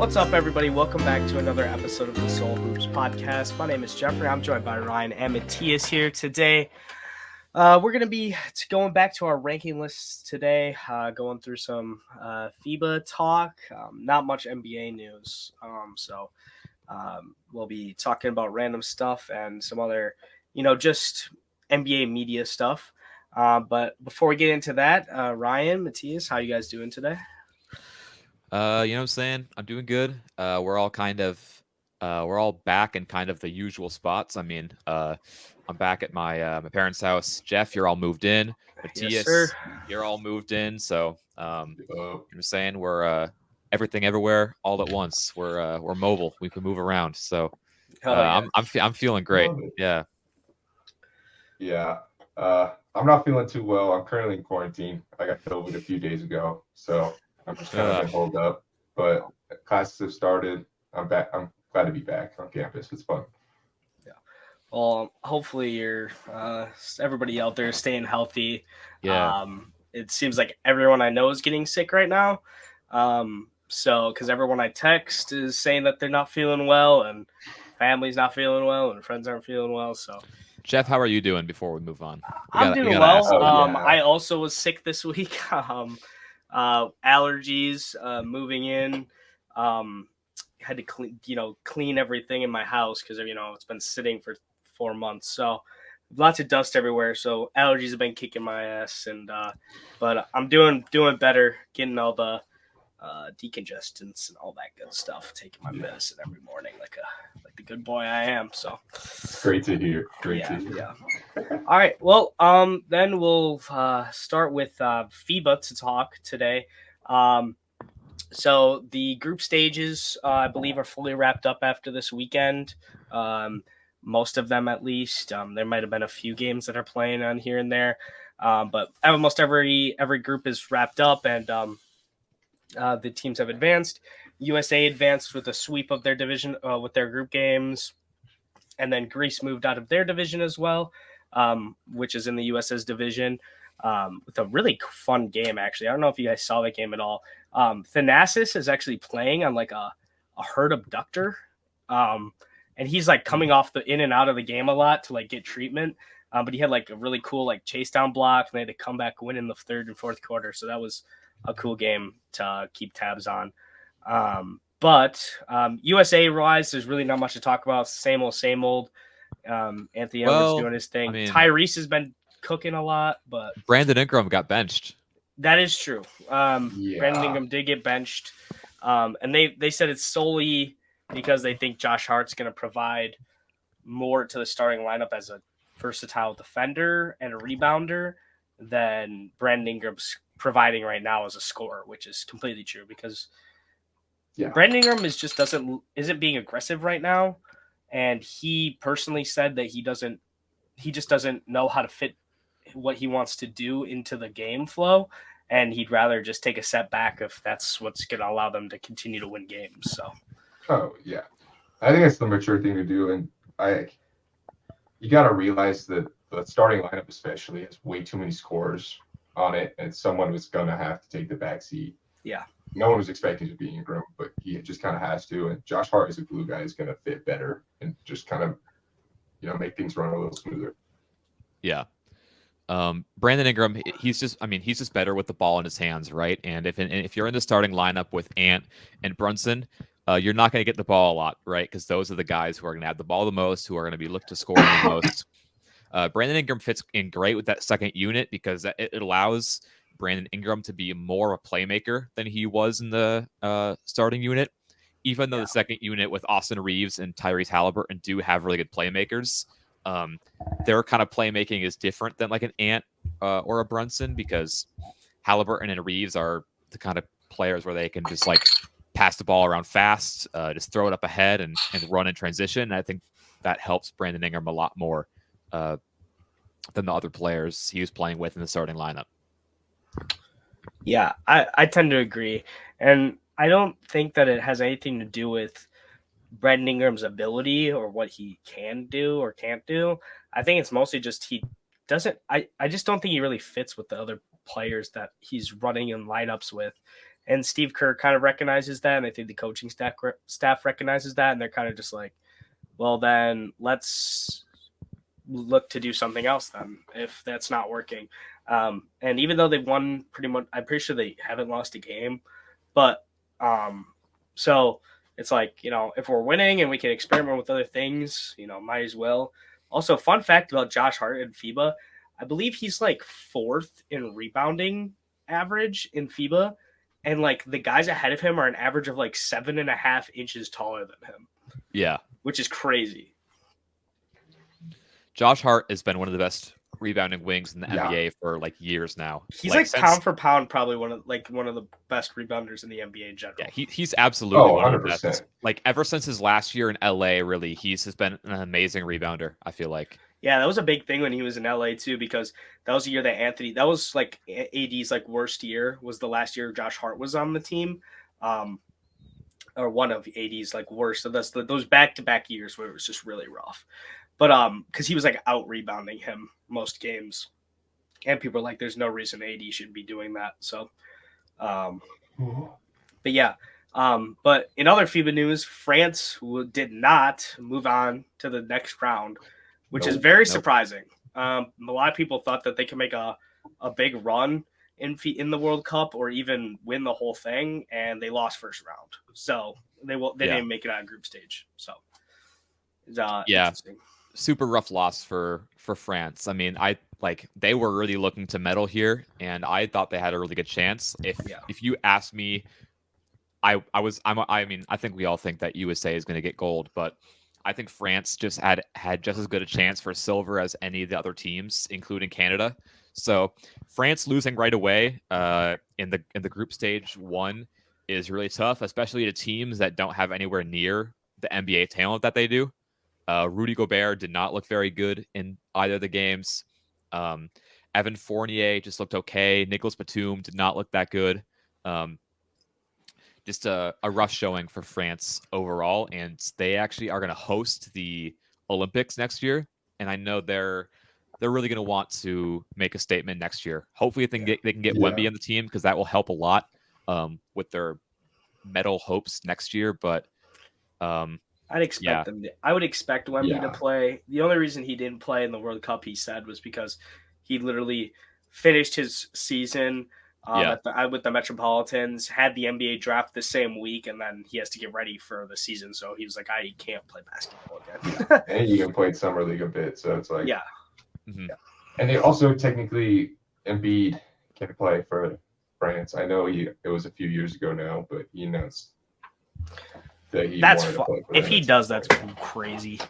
What's up, everybody? Welcome back to another episode of the Soul Hoops podcast. My name is Jeffrey. I'm joined by Ryan and Mattias here today. We're going to be going back to our ranking lists today, going through some FIBA talk, not much NBA news. We'll be talking about random stuff and some other, just NBA media stuff. But before we get into that, Ryan, Mattias, how you guys doing today? You know what I'm saying? I'm doing good. We're all back in kind of the usual spots. I mean, I'm back at my parents' house. Geoff, you're all moved in. Yes, sir. Mattias, you're all moved in. So, you know what I'm saying? We're everything everywhere all at once. We're mobile. We can move around. So, Yeah. I'm feeling great. Yeah. Yeah. I'm not feeling too well. I'm currently in quarantine. I got COVID a few days ago, so I'm just kind of been holed up. But classes have started. I'm back. I'm glad to be back on campus. It's fun. Yeah. Well, hopefully you're everybody out there is staying healthy. Yeah. It seems like everyone I know is getting sick right now. Because everyone I text is saying that they're not feeling well, and family's not feeling well, and friends aren't feeling well. So, Geoff, how are you doing before we move on? I'm doing well. Yeah. I also was sick this week. Allergies, moving in. Had to clean everything in my house because it's been sitting for 4 months. So lots of dust everywhere. So allergies have been kicking my ass, but I'm doing better, getting all the decongestants and all that good stuff. Taking my medicine every morning like the good boy I am. So great to hear. Yeah. All right. Well, then we'll start with FIBA to talk today. So the group stages, I believe, are fully wrapped up after this weekend. Most of them, at least. There might have been a few games that are playing on here and there, but almost every group is wrapped up, and the teams have advanced. USA advanced with a sweep of their division with their group games, and then Greece moved out of their division as well, which is in the US's division. With a really fun game, actually. I don't know if you guys saw that game at all. Thanasis is actually playing on like a hurt abductor. And he's like coming off the in and out of the game a lot to like get treatment. But he had like a really cool like chase down block, and they had to come back win in the third and fourth quarter. So that was a cool game to keep tabs on. But USA wise, there's really not much to talk about. Same old. Anthony Edwards doing his thing. Tyrese has been cooking a lot, but Brandon Ingram got benched. That is true. Brandon Ingram did get benched, and they said it's solely because they think Josh Hart's going to provide more to the starting lineup as a versatile defender and a rebounder than Brandon Ingram's providing right now as a scorer, which is completely true because Brandon Ingram isn't being aggressive right now, and he personally said that he just doesn't know how to fit what he wants to do into the game flow, and he'd rather just take a step back if that's what's going to allow them to continue to win games. So, I think it's the mature thing to do, and you got to realize that the starting lineup especially has way too many scores on it, and someone was going to have to take the back seat. Yeah. No one was expecting to be Ingram, but he just kind of has to, and Josh Hart as a glue guy is going to fit better and just kind of, make things run a little smoother. Yeah. Brandon Ingram, he's just better with the ball in his hands, right? And if you're in the starting lineup with Ant and Brunson, you're not going to get the ball a lot, right? Because those are the guys who are going to have the ball the most, who are going to be looked to score the most. Brandon Ingram fits in great with that second unit because it allows Brandon Ingram to be more a playmaker than he was in the starting unit. Even though the second unit with Austin Reeves and Tyrese Halliburton do have really good playmakers, their kind of playmaking is different than like an Ant or a Brunson because Halliburton and Reeves are the kind of players where they can just like pass the ball around fast, just throw it up ahead and run in transition. And I think that helps Brandon Ingram a lot more than the other players he was playing with in the starting lineup. Yeah, I tend to agree. And I don't think that it has anything to do with Brandon Ingram's ability or what he can do or can't do. I think it's mostly just he doesn't – I just don't think he really fits with the other players that he's running in lineups with. And Steve Kerr kind of recognizes that, and I think the coaching staff recognizes that, and they're kind of just like, well, then let's look to do something else then if that's not working. And even though they've won pretty much, I'm pretty sure they haven't lost a game. But so it's like, if we're winning and we can experiment with other things, might as well. Also, fun fact about Josh Hart in FIBA, I believe he's like 4th in rebounding average in FIBA. And like the guys ahead of him are an average of like 7.5 inches taller than him. Yeah. Which is crazy. Josh Hart has been one of the best rebounding wings in the NBA for like years now. He's like pound for pound, probably one of the best rebounders in the NBA in general. Yeah, he's absolutely one of the 100%. best. Like ever since his last year in LA, really, he's been an amazing rebounder, I feel like. Yeah, that was a big thing when he was in LA too, because that was the year that that was like AD's like worst year, was the last year Josh Hart was on the team. Or one of AD's like worst. So that's those back-to-back years where it was just really rough. But because he was like out rebounding him most games, and people are like, "There's no reason AD should be doing that." So, but yeah. But in other FIBA news, France did not move on to the next round, which is very surprising. A lot of people thought that they could make a big run in the World Cup or even win the whole thing, and they lost first round. So they didn't make it out of group stage. So interesting. Super rough loss for France. I mean, they were really looking to medal here, and I thought they had a really good chance. If you asked me, I think we all think that USA is going to get gold, but I think France just had just as good a chance for silver as any of the other teams, including Canada. So France losing right away in the group stage 1 is really tough, especially to teams that don't have anywhere near the NBA talent that they do. Rudy Gobert did not look very good in either of the games. Evan Fournier just looked okay. Nicholas Batum did not look that good. Just a rough showing for France overall, and they actually are going to host the Olympics next year, and I know they're really going to want to make a statement next year. Hopefully, they can get Wemby on the team, because that will help a lot with their medal hopes next year. But I'd expect them. I would expect Wemby to play. The only reason he didn't play in the World Cup, he said, was because he literally finished his season with the Metropolitans, had the NBA draft the same week, and then he has to get ready for the season. So he was like, I can't play basketball again. And you can play Summer League a bit, so it's like Mm-hmm. Yeah. And they also technically Embiid can play for France. I know it was a few years ago now, but he announced that he wanted to play for If France. he does, that's crazy.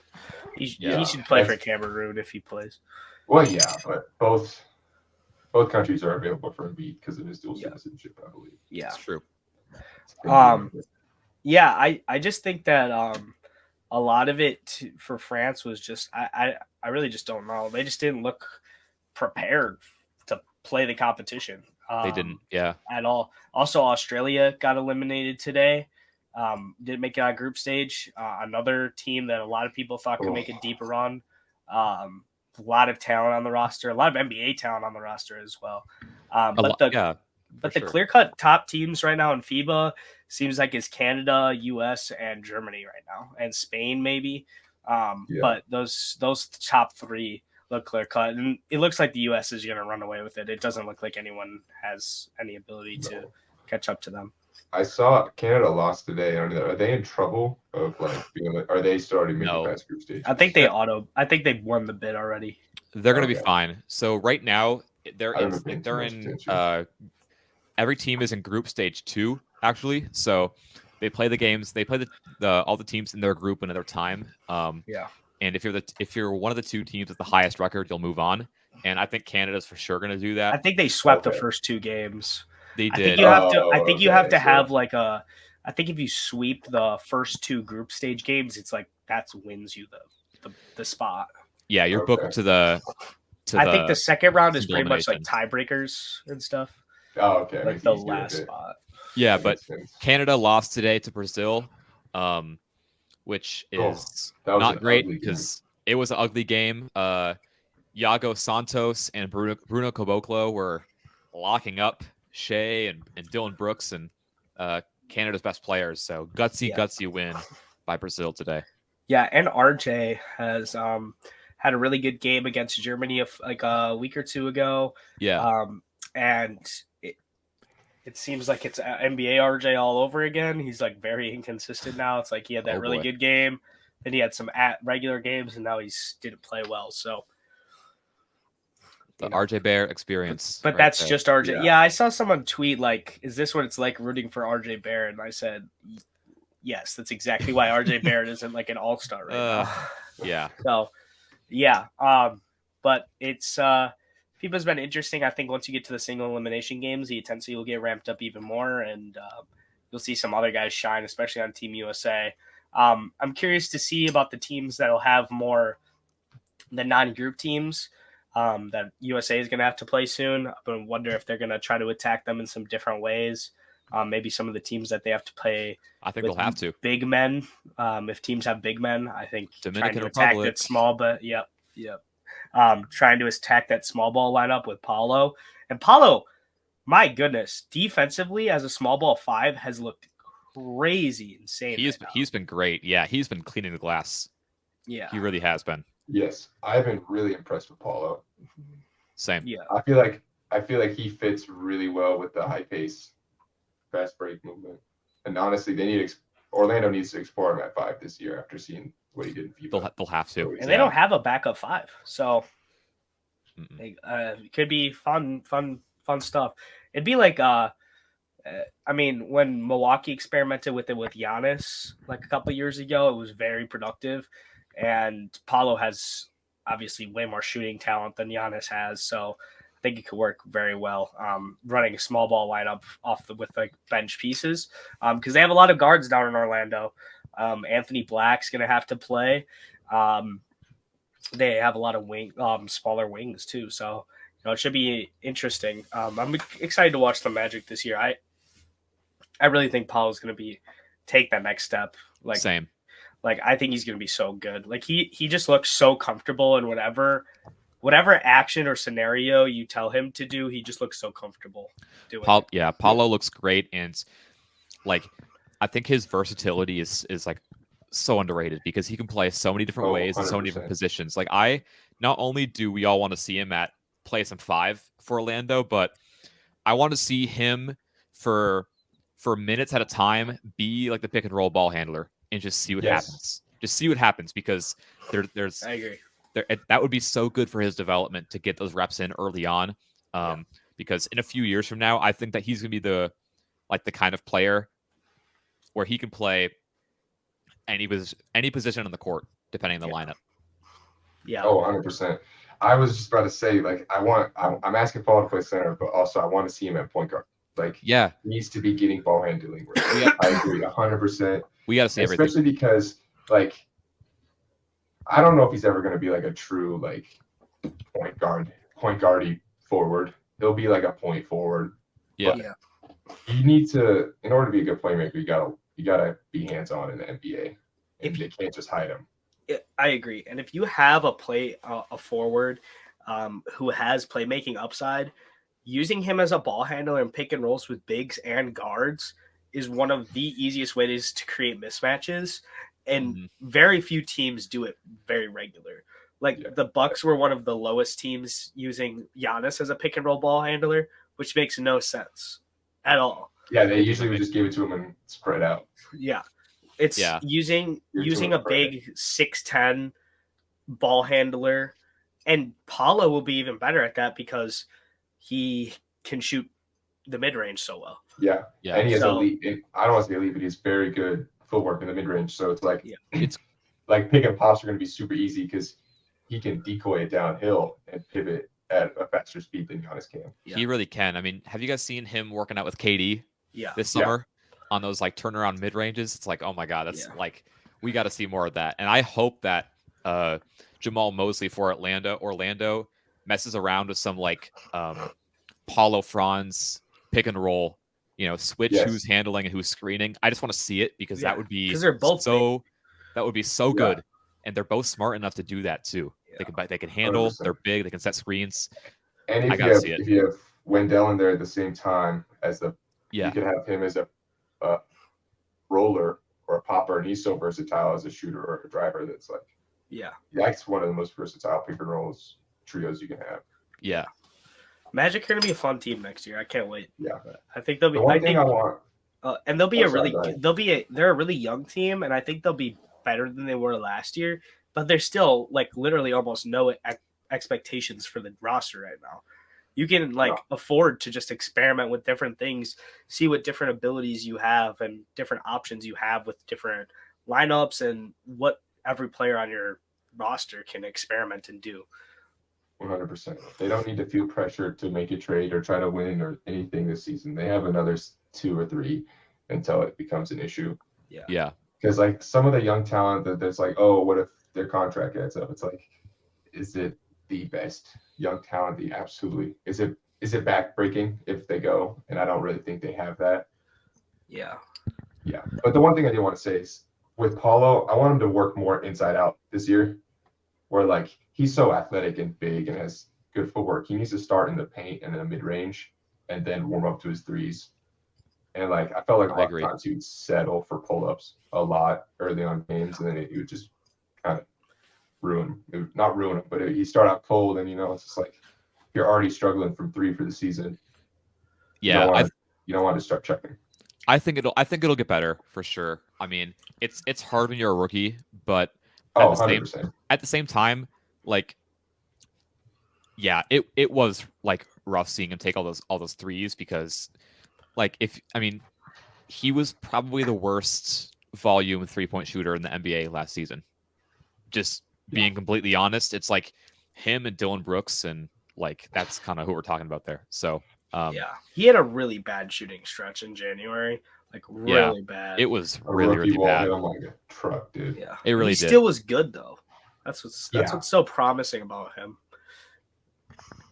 He should play for Cameroon if he plays. Well, yeah, but both countries are available for Embiid because of his dual citizenship, I believe. Yeah, that's true. I just think that a lot of it for France was just I really just don't know. They just didn't look prepared to play the competition. They didn't, at all. Also, Australia got eliminated today. Didn't make it out of group stage. Another team that a lot of people thought could make a deeper run. A lot of talent on the roster, a lot of NBA talent on the roster as well. But the clear-cut top teams right now in FIBA seems like it's Canada, US, and Germany right now, and Spain maybe. But those top 3 look clear-cut, and it looks like the US is going to run away with it. It doesn't look like anyone has any ability to catch up to them. I saw Canada lost today. Are they in trouble of are they starting to make the past group stage? I think they won the bid already. They're going to be fine. So right now they're in every team is in group stage 2 actually. So they play the games. They play all the teams in their group another time. And if you're one of the 2 teams with the highest record, you'll move on. And I think Canada's for sure going to do that. I think they swept the first 2 games. They did. I think you have to have I think if you sweep the first 2 group stage games, it's like that wins you the spot. Yeah, you're booked to the. I think the second round is pretty much like tiebreakers and stuff. Oh, okay. Like the last spot. Yeah, but Canada lost today to Brazil, which is not great because it was an ugly game. Iago Santos and Bruno Caboclo were locking up Shea and Dylan Brooks, and Canada's best players. So gutsy win by Brazil today. Yeah, and RJ has had a really good game against Germany like a week or two ago. Yeah. And it seems like it's NBA RJ all over again. He's like very inconsistent now. It's like he had that really good game, then he had some regular games, and now he didn't play well. So the RJ Bear experience. But that's just RJ. Yeah, I saw someone tweet like, "Is this what it's like rooting for RJ Barrett?" And I said, "Yes, that's exactly why RJ Barrett isn't like an all-star right now." Yeah. So, yeah. But it's FIBA's been interesting. I think once you get to the single elimination games, the intensity will get ramped up even more, and you'll see some other guys shine, especially on Team USA. I'm curious to see about the teams that'll have more the non-group teams. That USA is going to have to play soon. I wonder if they're going to try to attack them in some different ways. Maybe some of the teams that they have to play. I think they'll have to. Big men. If teams have big men, I think Dominican trying to Republic. attack that small, but yep. Trying to attack that small ball lineup with Paolo. And Paolo, my goodness, defensively as a small ball 5 has looked crazy insane. He's been great. Yeah, he's been cleaning the glass. Yeah. He really has been. Yes, I've been really impressed with Paolo. Same. Yeah. I feel like he fits really well with the high pace, fast break movement. And honestly, Orlando needs to explore him at 5 this year after seeing what he did in FIBA. They'll have to. And they don't have a backup 5, so it could be fun stuff. It'd be like when Milwaukee experimented with it with Giannis like a couple of years ago, it was very productive. And Paolo has obviously way more shooting talent than Giannis has, so I think it could work very well. Running a small ball lineup with like bench pieces, because they have a lot of guards down in Orlando. Anthony Black's going to have to play. They have a lot of smaller wings too, so it should be interesting. I'm excited to watch the Magic this year. I really think Paolo's going to take that next step. Same. Like, I think he's going to be so good. Like, he just looks so comfortable in whatever action or scenario you tell him to do. He just looks so comfortable doing it. Yeah, Paolo looks great, and like I think his versatility is like so underrated because he can play so many different ways and so many different positions. Like not only do we all want to see him play some 5 for Orlando, but I want to see him for minutes at a time be like the pick and roll ball handler. And just see what happens. Just see what happens because there's. I agree. That would be so good for his development to get those reps in early on. Because in a few years from now, I think that he's going to be the kind of player where he can play any position on the court depending on the lineup. Yeah. Oh, 100%. I was just about to say, like, I'm asking Paul to play center, but also I want to see him at point guard. Like, he needs to be getting ball handling. I agree 100%. We got to see everything. Especially because, like, I don't know if he's ever going to be like a true like point guardy forward. He'll be like a point forward. Yeah. You need to, in order to be a good playmaker, you gotta be hands on in the NBA. And they can't just hide him. I agree. And if you have a forward who has playmaking upside, using him as a ball handler and pick and rolls with bigs and guards is one of the easiest ways to create mismatches. And very few teams do it very regular. Like the Bucks were one of the lowest teams using Giannis as a pick and roll ball handler, which makes no sense at all. Yeah, they usually would just give it to him and spread out. Yeah. It's using a big 6'10" ball handler. And Paolo will be even better at that because he can shoot the mid-range so well. Yeah. And he has elite. I don't want to say elite, but he's very good footwork in the mid-range. So it's like it's like pick and pops are going to be super easy because he can decoy it downhill and pivot at a faster speed than Giannis can. Yeah. He really can. I mean, have you guys seen him working out with KD this summer on those like turnaround mid-ranges? It's like, oh my God, that's like, we got to see more of that. And I hope that Jamal Mosley for Orlando messes around with some like Paulo Franz pick and roll, switch who's handling and who's screening. I just want to see it because that would be they're both that would be so good. And they're both smart enough to do that too. They can handle, 100%. They're big, they can set screens. And if you have Wendell in there at the same time as you could have him as a a roller or a popper, and he's so versatile as a shooter or a driver that's like, that's one of the most versatile pick and rolls trios you can have. Yeah. Magic are going to be a fun team next year. I can't wait. Yeah. I think they'll be. The one thing I want. And they'll be they're a really young team, and I think they'll be better than they were last year. But there's still like literally almost no expectations for the roster right now. You can afford to just experiment with different things, see what different abilities you have and different options you have with different lineups and what every player on your roster can experiment and do. 100%. They don't need to feel pressure to make a trade or try to win or anything this season. They have another 2 or 3 until it becomes an issue. Yeah. Because like some of the young talent that's like, oh, what if their contract adds up? It's like, is it the best young talent? Is it backbreaking if they go? And I don't really think they have that. Yeah. But the one thing I do want to say is with Paolo, I want him to work more inside out this year. Where like he's so athletic and big and has good footwork. He needs to start in the paint and then a mid range and then warm up to his threes. And like I felt like a lot of times he would settle for pull ups a lot early on games, and then it would just kind of not ruin him, but he start out cold, and it's just like you're already struggling from 3 for the season. Yeah, you don't want to start checking. I think it'll get better for sure. I mean, it's hard when you're a rookie, but at the same time, like, yeah, it was like rough seeing him take all those threes because, like, he was probably the worst volume 3-point shooter in the NBA last season. Just being completely honest, it's like him and Dylan Brooks, and like that's kind of who we're talking about there. So he had a really bad shooting stretch in January. Like really bad. It was really bad. I'm like a truck, dude. Yeah, it really did. Still was good though. That's what's so promising about him.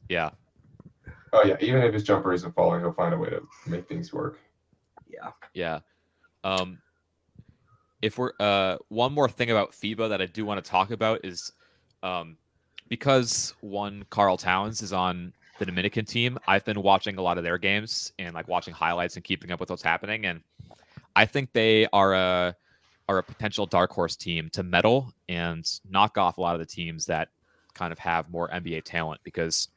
Yeah. Oh yeah, even if his jumper isn't falling, he'll find a way to make things work. Yeah. If we're one more thing about FIBA that I do want to talk about is because Karl Towns is on the Dominican team, I've been watching a lot of their games and like watching highlights and keeping up with what's happening, and I think they are a potential dark horse team to medal and knock off a lot of the teams that kind of have more NBA talent, because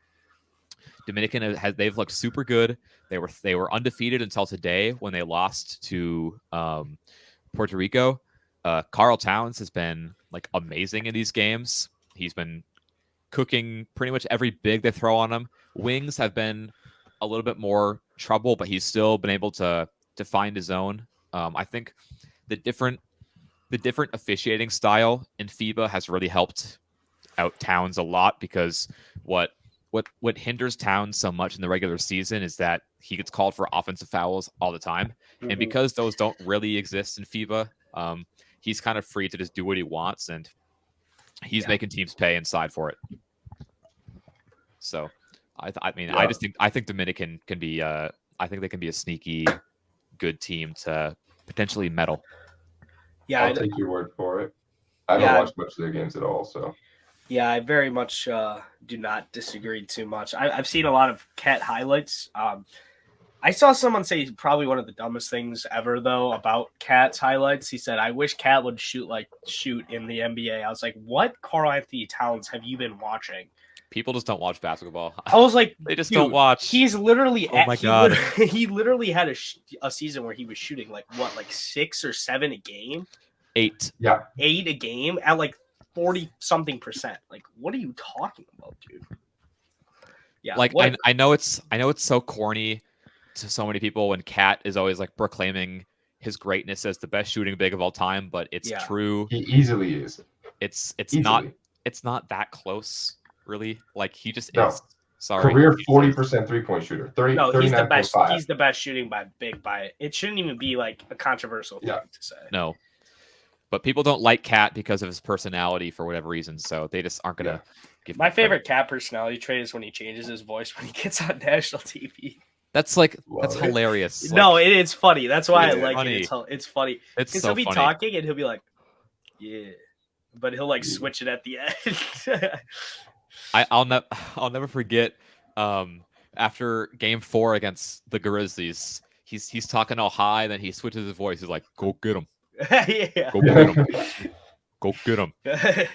Dominican they've looked super good. They were undefeated until today when they lost to Puerto Rico. Karl Towns has been like amazing in these games. He's been cooking pretty much every big they throw on him. Wings have been a little bit more trouble, but he's still been able to find his own. I think the different officiating style in FIBA has really helped out Towns a lot, because what hinders Towns so much in the regular season is that he gets called for offensive fouls all the time. Mm-hmm. And because those don't really exist in FIBA, he's kind of free to just do what he wants, and he's making teams pay inside for it. So, I think Dominican can be I think they can be a sneaky good team to potentially medal. Yeah, I'll take your word for it. I haven't watched much of their games at all, so. Yeah, I very much do not disagree too much. I've seen a lot of Cat highlights. I saw someone say probably one of the dumbest things ever, though, about Cat's highlights. He said, I wish Cat would shoot in the NBA. I was like, what Karl Anthony Towns have you been watching? People just don't watch basketball. I was like, they just don't watch. He's literally God. He literally had a season where he was shooting like 6 or 7 a game? 8. Yeah. 8 a game at like 40-something%. Like, what are you talking about, dude? Yeah. Like, I know it's so corny to so many people when Cat is always like proclaiming his greatness as the best shooting big of all time, but it's true. He easily is. It's not that close, really. Like, he just is. Sorry. Career 40% 3-point shooter. 30. No, he's the best. 5. He's the best shooting by it. Shouldn't even be like a controversial thing to say. No. But people don't like Cat because of his personality for whatever reason, so they just aren't gonna give. My favorite Cat personality trait is when he changes his voice when he gets on national TV. That's hilarious. No, it's funny. That's why I like it. It's funny. It's so he'll be funny. talking and he'll be like, "Yeah," but he'll like switch it at the end. I'll never forget. After Game 4 against the Grizzlies, he's talking all high, and then he switches his voice. He's like, "Go get him, Yeah. go get him, go get him."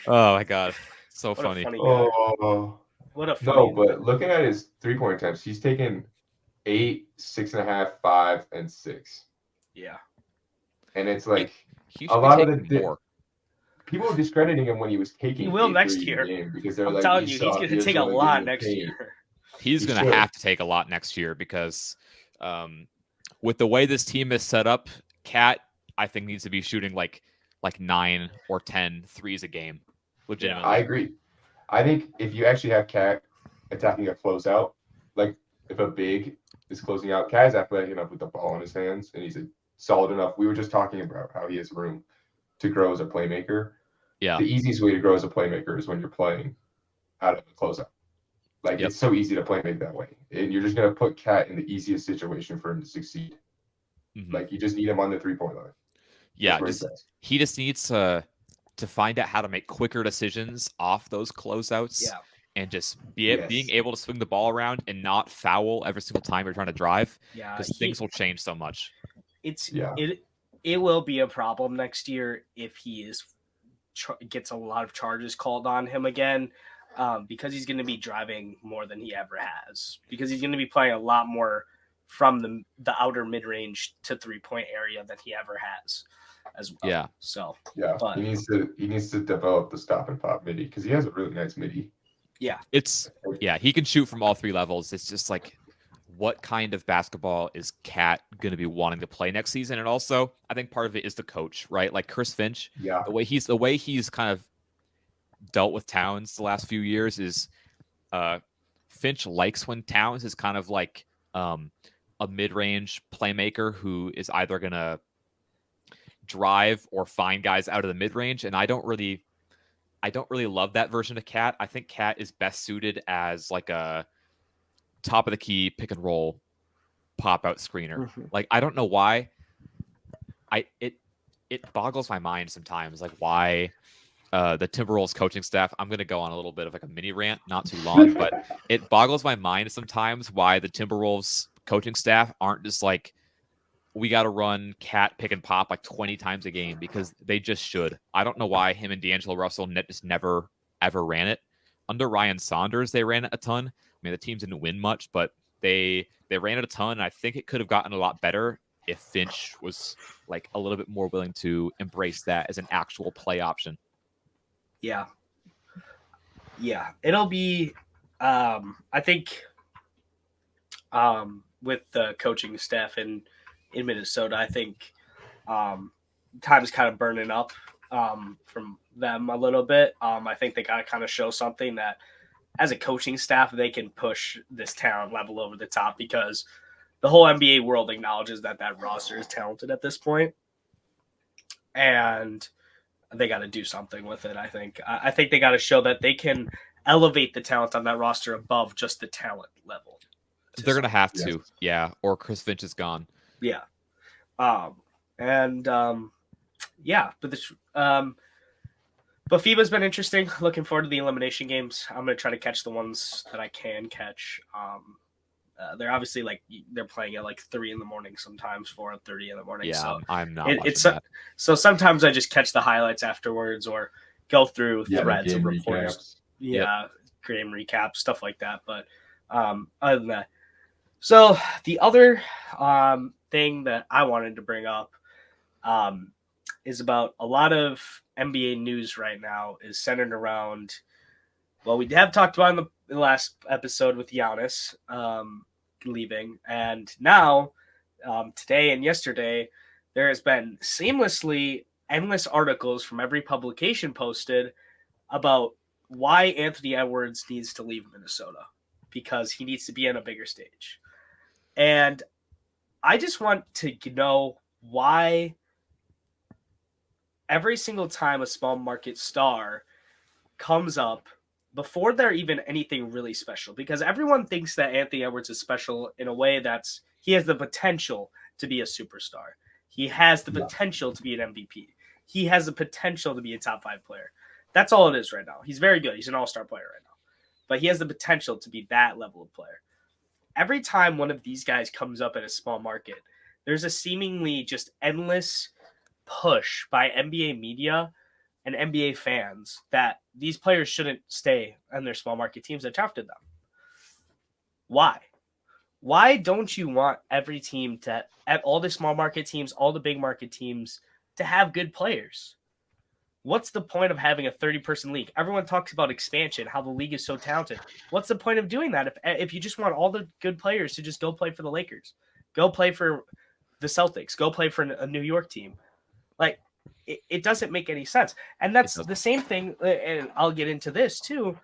Oh my god, so What funny. a funny guy. Oh What a no, funny. but looking at his 3-point attempts, he's taken 8, 6.5, 5, and 6. Yeah. And it's like He a should be lot of taking more. people were discrediting him when he was taking. He will 8 next 3 year. a game because they're I'm like, telling you, he's suck. going He to take a doesn't really lot give you next paint. year. He's He going to should. have to take a lot next year because with the way this team is set up, Cat, I think, needs to be shooting like 9 or 10 threes a game. Legitimately. I agree. I think if you actually have Cat attacking a closeout, like if a big is closing out, Cat is athletic enough with the ball in his hands, and he's solid enough. We were just talking about how he has room to grow as a playmaker. Yeah. The easiest way to grow as a playmaker is when you're playing out of a closeout. Like, Yep. It's so easy to play make that way. And you're just going to put Cat in the easiest situation for him to succeed. Mhm. Like, you just need him on the 3-point line. Yeah, That's where he's best. he just needs to find out how to make quicker decisions off those closeouts. Yeah. And just being able to swing the ball around and not foul every single time you're trying to drive. Yeah. Because things will change so much. It will be a problem next year if he gets a lot of charges called on him again, because he's going to be driving more than he ever has, because he's going to be playing a lot more from the outer mid-range to 3-point area than he ever has as well. Yeah. So he needs to develop the stop and pop midi because he has a really nice midi. Yeah. He can shoot from all 3 levels. It's just like, what kind of basketball is Cat going to be wanting to play next season? And also, I think part of it is the coach, right? Like Chris Finch, the way he's kind of dealt with Towns the last few years is Finch likes when Towns is kind of like a mid-range playmaker who is either going to drive or find guys out of the mid-range. And I don't really love that version of Cat. I think Cat is best suited as like a top of the key pick and roll pop out screener. Mm-hmm. Like, I don't know why. It boggles my mind sometimes, like why the Timberwolves coaching staff, I'm going to go on a little bit of like a mini rant, not too long, but it boggles my mind sometimes why the Timberwolves coaching staff aren't just like, we got to run Cat pick and pop like 20 times a game, because they just should. I don't know why him and D'Angelo Russell just never, ever ran it. Under Ryan Saunders, they ran it a ton. I mean, the teams didn't win much, but they ran it a ton. And I think it could have gotten a lot better if Finch was like a little bit more willing to embrace that as an actual play option. Yeah. It'll be, I think, with the coaching staff in Minnesota, I think time's kind of burning up from them a little bit. I think they got to kind of show something that as a coaching staff, they can push this talent level over the top, because the whole NBA world acknowledges that roster is talented at this point, and they got to do something with it. I think they got to show that they can elevate the talent on that roster above just the talent level. They're going to have to, or Chris Finch is gone. Yeah. But FIBA's been interesting. Looking forward to the elimination games. I'm going to try to catch the ones that I can catch. They're obviously they're playing at 3 a.m. sometimes, 4:30 in the morning. Yeah, so I'm not watching that. So sometimes I just catch the highlights afterwards or go through threads of reports. Game recaps, stuff like that. But other than that, so the other thing that I wanted to bring up is about a lot of NBA news right now is centered around, well, we have talked about in the last episode with Giannis leaving, and now today and yesterday there has been seamlessly endless articles from every publication posted about why Anthony Edwards needs to leave Minnesota, because he needs to be on a bigger stage. And I just want to know why every single time a small market star comes up, before they're even anything really special, because everyone thinks that Anthony Edwards is special in a way that's, he has the potential to be a superstar. He has the potential to be an MVP. He has the potential to be a top 5 player. That's all it is right now. He's very good. He's an all-star player right now. But he has the potential to be that level of player. Every time one of these guys comes up in a small market, there's a seemingly just endless push by NBA media and NBA fans that these players shouldn't stay on their small market teams that drafted them. Why? Why don't you want every team to, at all the small market teams, all the big market teams, to have good players? What's the point of having a 30-person league? Everyone talks about expansion, how the league is so talented. What's the point of doing that if you just want all the good players to just go play for the Lakers, go play for the Celtics, go play for a New York team? Like, it doesn't make any sense. And that's the same thing, and I'll get into this too,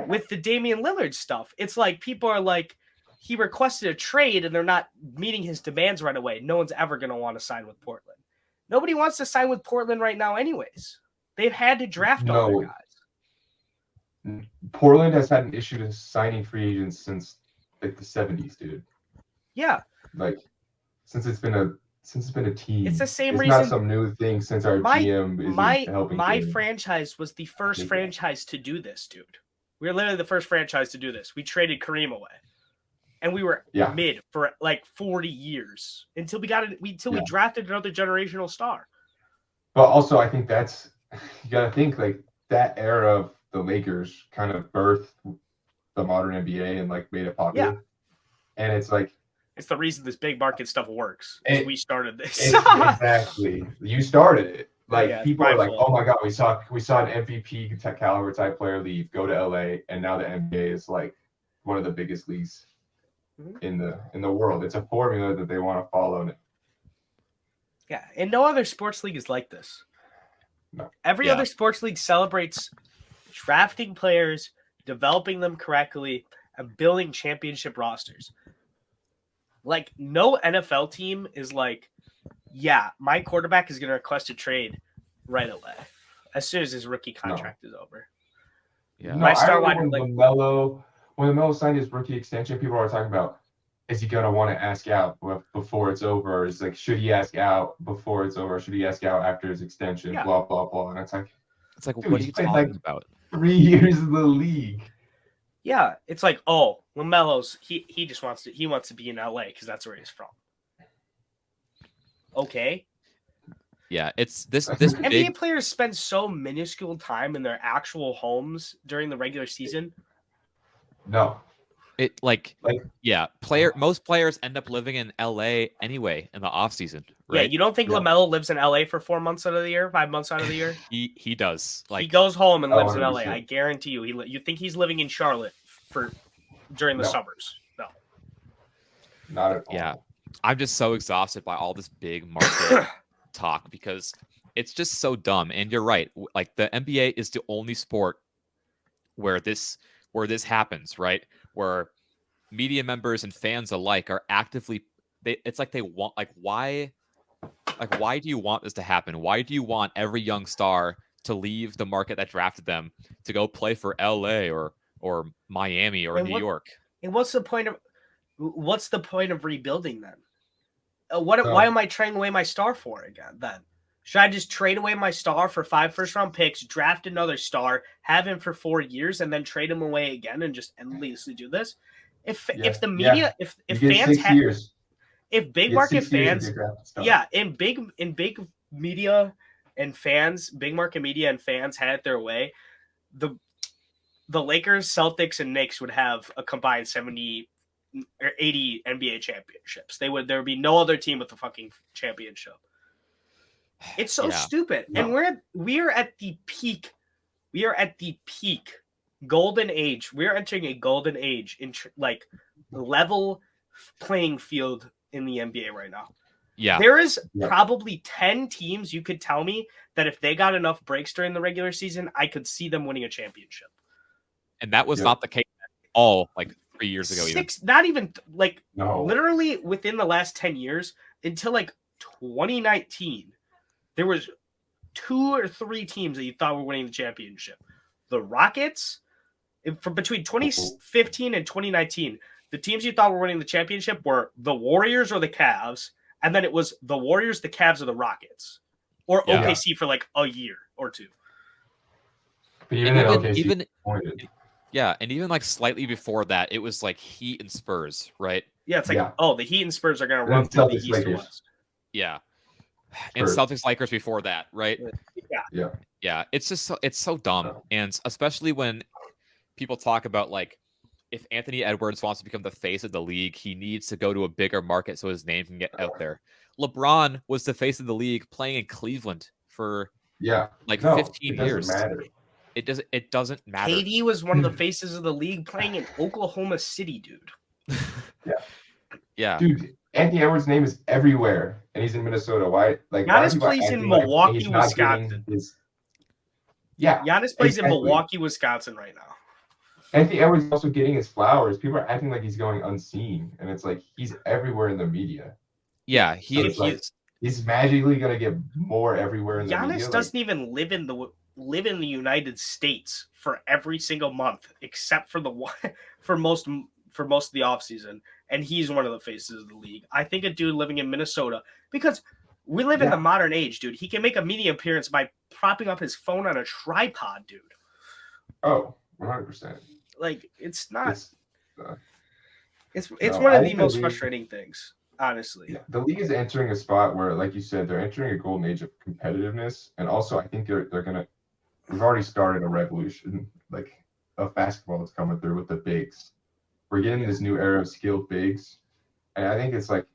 with the Damian Lillard stuff. It's like people are like, he requested a trade and they're not meeting his demands right away. No one's ever going to want to sign with Portland. Nobody wants to sign with Portland right now anyways. They've had to draft all their guys. Portland has had an issue to signing free agents since like the 70s, dude. Yeah. Like since it's been a team. It's the same reason. It's not some new thing since our GM is helping. My franchise was the first franchise to do this, dude. We were literally the first franchise to do this. We traded Kareem away. And we were mid for like 40 years until we drafted another generational star. But also, I think you got to think like that era of the Lakers kind of birthed the modern NBA and like made it popular. Yeah. And it's like, it's the reason this big market stuff works. We started this. Exactly. You started it. Like people are like, oh my God, we saw an MVP caliber type player leave, go to LA, and now the NBA is like one of the biggest leagues in the world. It's a formula that they want to follow. Yeah, and no other sports league is like this. No. Every other sports league celebrates drafting players, developing them correctly, and building championship rosters. Like, no NFL team is like, yeah, my quarterback is going to request a trade right away as soon as his rookie contract is over. Yeah, my star wide when LaMelo signed his rookie extension, people are talking about, is he going to want to ask out before it's over? It's like, should he ask out before it's over? Should he ask out after his extension? Yeah. Blah, blah, blah. And it's like, dude, what are you talking about? 3 years in the league. Yeah, it's like, oh, LaMelo's he just wants to be in LA because that's where he's from. Okay. Yeah, it's this NBA players spend so minuscule time in their actual homes during the regular season. No. Most players end up living in LA anyway in the off season, right? Yeah, you don't think LaMelo lives in LA for 4 months out of the year, 5 months out of the year? He does. Like, he goes home and lives in LA. I guarantee you. You think he's living in Charlotte during the summers? No. Not at all. Yeah. I'm just so exhausted by all this big market talk because it's just so dumb. And you're right. Like, the NBA is the only sport where this happens, right? Where media members and fans alike are actively it's like they want, like, why do you want this to happen? Why do you want every young star to leave the market that drafted them to go play for LA or Miami or New York? And what's the point of rebuilding then? Why am I trading away my star for again then? Should I just trade away my star for 5 first-round picks, draft another star, have him for 4 years, and then trade him away again and just endlessly do this? If the media, if fans have, if big market fans, in big media and fans, big market media and fans had it their way, the Lakers, Celtics, and Knicks would have a combined 70 or 80 NBA championships. There would be no other team with a fucking championship. It's so stupid. No. And we are at the peak. We are at the peak golden age. We are entering a golden age in level playing field in the NBA right now. Yeah. There is probably 10 teams you could tell me that if they got enough breaks during the regular season, I could see them winning a championship. And that was not the case at all, like 3 years ago. Literally within the last 10 years until like 2019, there was 2 or 3 teams that you thought were winning the championship. The Rockets, from between 2015 and 2019, the teams you thought were winning the championship were the Warriors or the Cavs, and then it was the Warriors, the Cavs, or the Rockets, or OKC for like a year or 2. But even and even like slightly before that, it was like Heat and Spurs, right? Yeah, it's like, Yeah. oh, the Heat and Spurs are going to And run then through the Celtics, East and Lakers. West. Yeah. And Spurs. Celtics Lakers before that, right? Yeah. Yeah. It's just it's so dumb. And especially when people talk about like if Anthony Edwards wants to become the face of the league, he needs to go to a bigger market so his name can get out there. LeBron was the face of the league playing in Cleveland for like 15 years. Matter. It doesn't matter. KD was one of the faces of the league playing in Oklahoma City, dude. Yeah. Dude, Anthony Edwards' name is everywhere, and he's in Minnesota. Why? Like, Giannis plays in Milwaukee, Wisconsin. Giannis plays in Milwaukee, Wisconsin right now. Anthony Edwards is also getting his flowers. People are acting like he's going unseen, and it's like he's everywhere in the media. Yeah, he's magically gonna get more everywhere in the media. Giannis doesn't even live in the United States for every single month, except for for most of the offseason, and he's one of the faces of the league. I think a dude living in Minnesota, because we live in the modern age, dude. He can make a media appearance by propping up his phone on a tripod, dude. Oh, 100%. Like, it's not. It's one of the most frustrating things, honestly. Yeah, the league is entering a spot where, like you said, they're entering a golden age of competitiveness, and also I think they're gonna. We've already started a revolution, like of basketball that's coming through with the bigs. We're getting this new era of skilled bigs, and I think it's like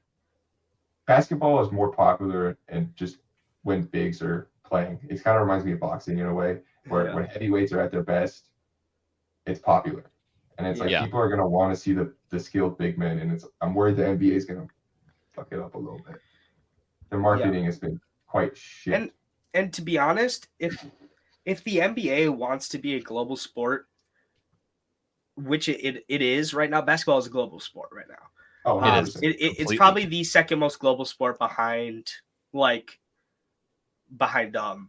basketball is more popular and just when bigs are playing. It kind of reminds me of boxing in a way, where when heavyweights are at their best, it's popular, and it's like people are gonna want to see the skilled big men, and I'm worried the NBA is gonna fuck it up a little bit. The marketing has been quite shit. And to be honest, if the NBA wants to be a global sport, which it is right now, basketball is a global sport right now. Oh, it's probably the second most global sport behind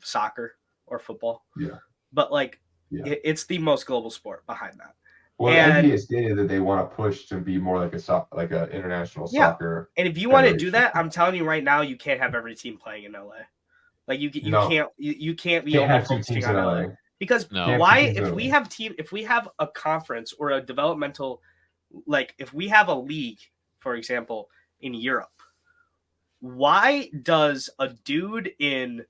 soccer or football. Yeah, but it's the most global sport behind that. Well, the NBA stated that they want to push to be more like a international soccer. And if you want to do that, I'm telling you right now, you can't have every team playing in LA. Like you can't be only focusing on LA. Because why? If we have a conference or a developmental, like if we have a league, for example, in Europe, why does a dude in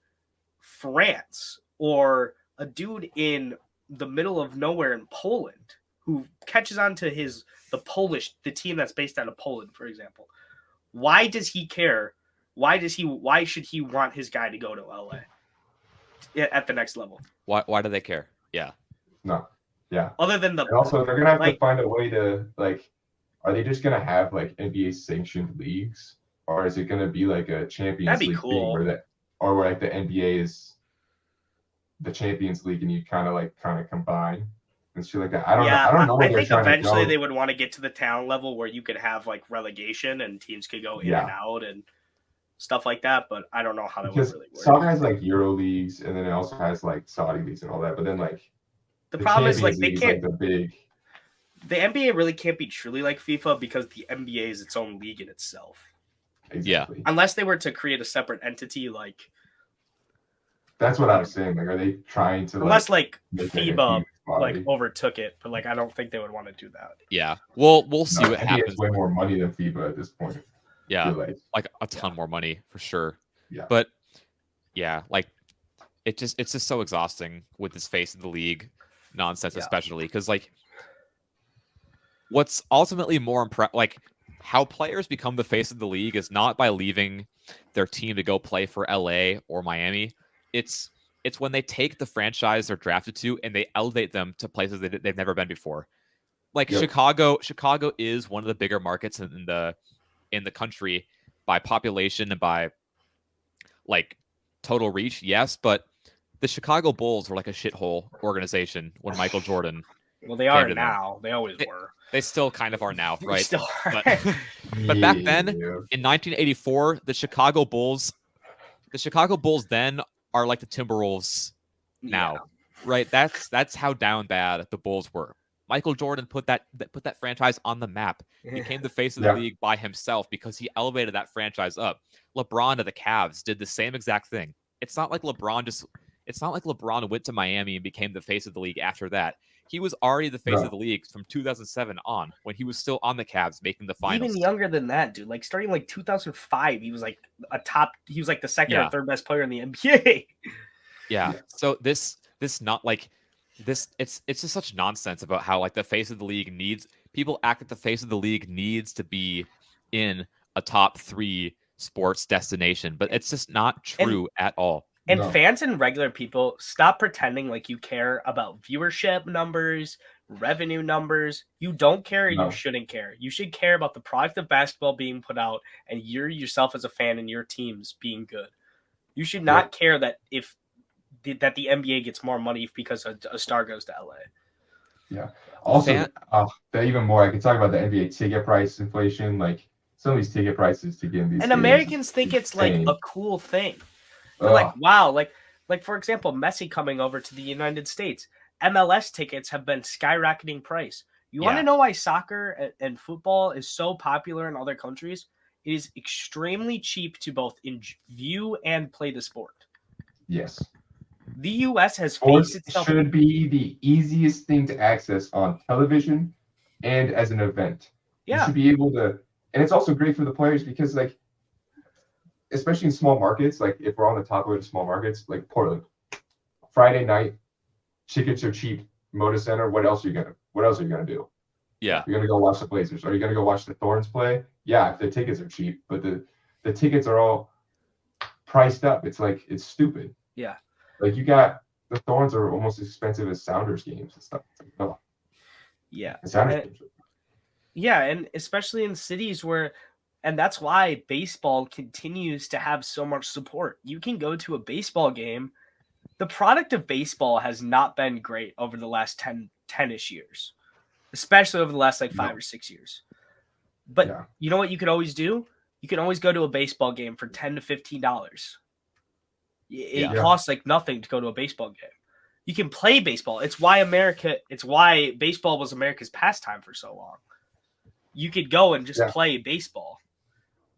France or a dude in the middle of nowhere in Poland who catches on to the team that's based out of Poland, for example, why does he care? Why should he want his guy to go to LA at the next level? Why do they care? Yeah. No. Yeah. Other than also they're gonna have to find a way to are they just gonna have NBA sanctioned leagues, or is it gonna be like a Champions League thing where the NBA is the Champions League and you kind of combine and shit like that? I don't know. I think eventually they would want to get to the talent level where you could have relegation and teams could go in and out and stuff like that, but I don't know how that would really work. Soccer has Euro leagues, and then it also has Saudi leagues and all that. But then the problem is they can't. The NBA really can't be truly like FIFA because the NBA is its own league in itself. Exactly. Yeah. Unless they were to create a separate entity That's what I was saying. Are they trying to unless FIBA overtook it, but I don't think they would want to do that. Yeah. We'll see what happens. It's way more money than FIBA at this point. Yeah. Like a ton more money for sure. Yeah. But yeah, it's just so exhausting with this face of the league nonsense, especially because what's ultimately more impressive, how players become the face of the league is not by leaving their team to go play for LA or Miami. It's when they take the franchise they're drafted to and they elevate them to places they've never been before. Chicago is one of the bigger markets in the country by population and by total reach. Yes, but the Chicago Bulls were a shithole organization when Michael Jordan. Well, they are now. They always were. They still kind of are now, right? Still are. But back then, in 1984, the Chicago Bulls then are like the Timberwolves now, right? That's how down bad the Bulls were. Michael Jordan put that franchise on the map. He became the face of the league by himself because he elevated that franchise up. LeBron to the Cavs did the same exact thing. It's not like LeBron just It's not like LeBron went to Miami and became the face of the league after that. He was already the face of the league from 2007 on, when he was still on the Cavs making the finals. Even younger than that, dude. Like starting like 2005, he was like he was like the second or third best player in the NBA. Yeah. So this not like this. It's just such nonsense about how like the face of the league needs people act that the face of the league needs to be in a top 3 sports destination, but it's just not true at all. And fans and regular people, stop pretending like you care about viewership numbers, revenue numbers. You don't care. You shouldn't care. You should care about the product of basketball being put out and you're yourself as a fan and your teams being good. You should not care that that the NBA gets more money because a star goes to LA. Yeah. Also, even more, I can talk about the NBA ticket price inflation. Like some of these ticket prices to get in these and Americans think it's like a cool thing. They're like, wow, like for example, Messi coming over to the United States. MLS tickets have been skyrocketing price. You want to know why soccer and football is so popular in other countries? It is extremely cheap to both view and play the sport. Yes. The U.S. has faced itself. Should be the easiest thing to access on television and as an event. Yeah. You should be able to, and it's also great for the players because like, especially in small markets, like if we're on the topic of small markets, like Portland, Friday night, tickets are cheap. Moda Center. What else are you gonna do? Yeah, you're gonna go watch the Blazers. Are you gonna go watch the Thorns play? Yeah, if the tickets are cheap, but the tickets are all priced up. It's like it's stupid. Yeah, like you got the Thorns are almost as expensive as Sounders games and stuff. Like, no. Yeah, games. Yeah, and especially in cities where. And that's why baseball continues to have so much support. You can go to a baseball game. The product of baseball has not been great over the last 10-ish years, especially over the last like 5 or 6 years. But you know what you could always do? You can always go to a baseball game for $10 to $15. It costs like nothing to go to a baseball game. You can play baseball. It's why baseball was America's pastime for so long. You could go and just play baseball.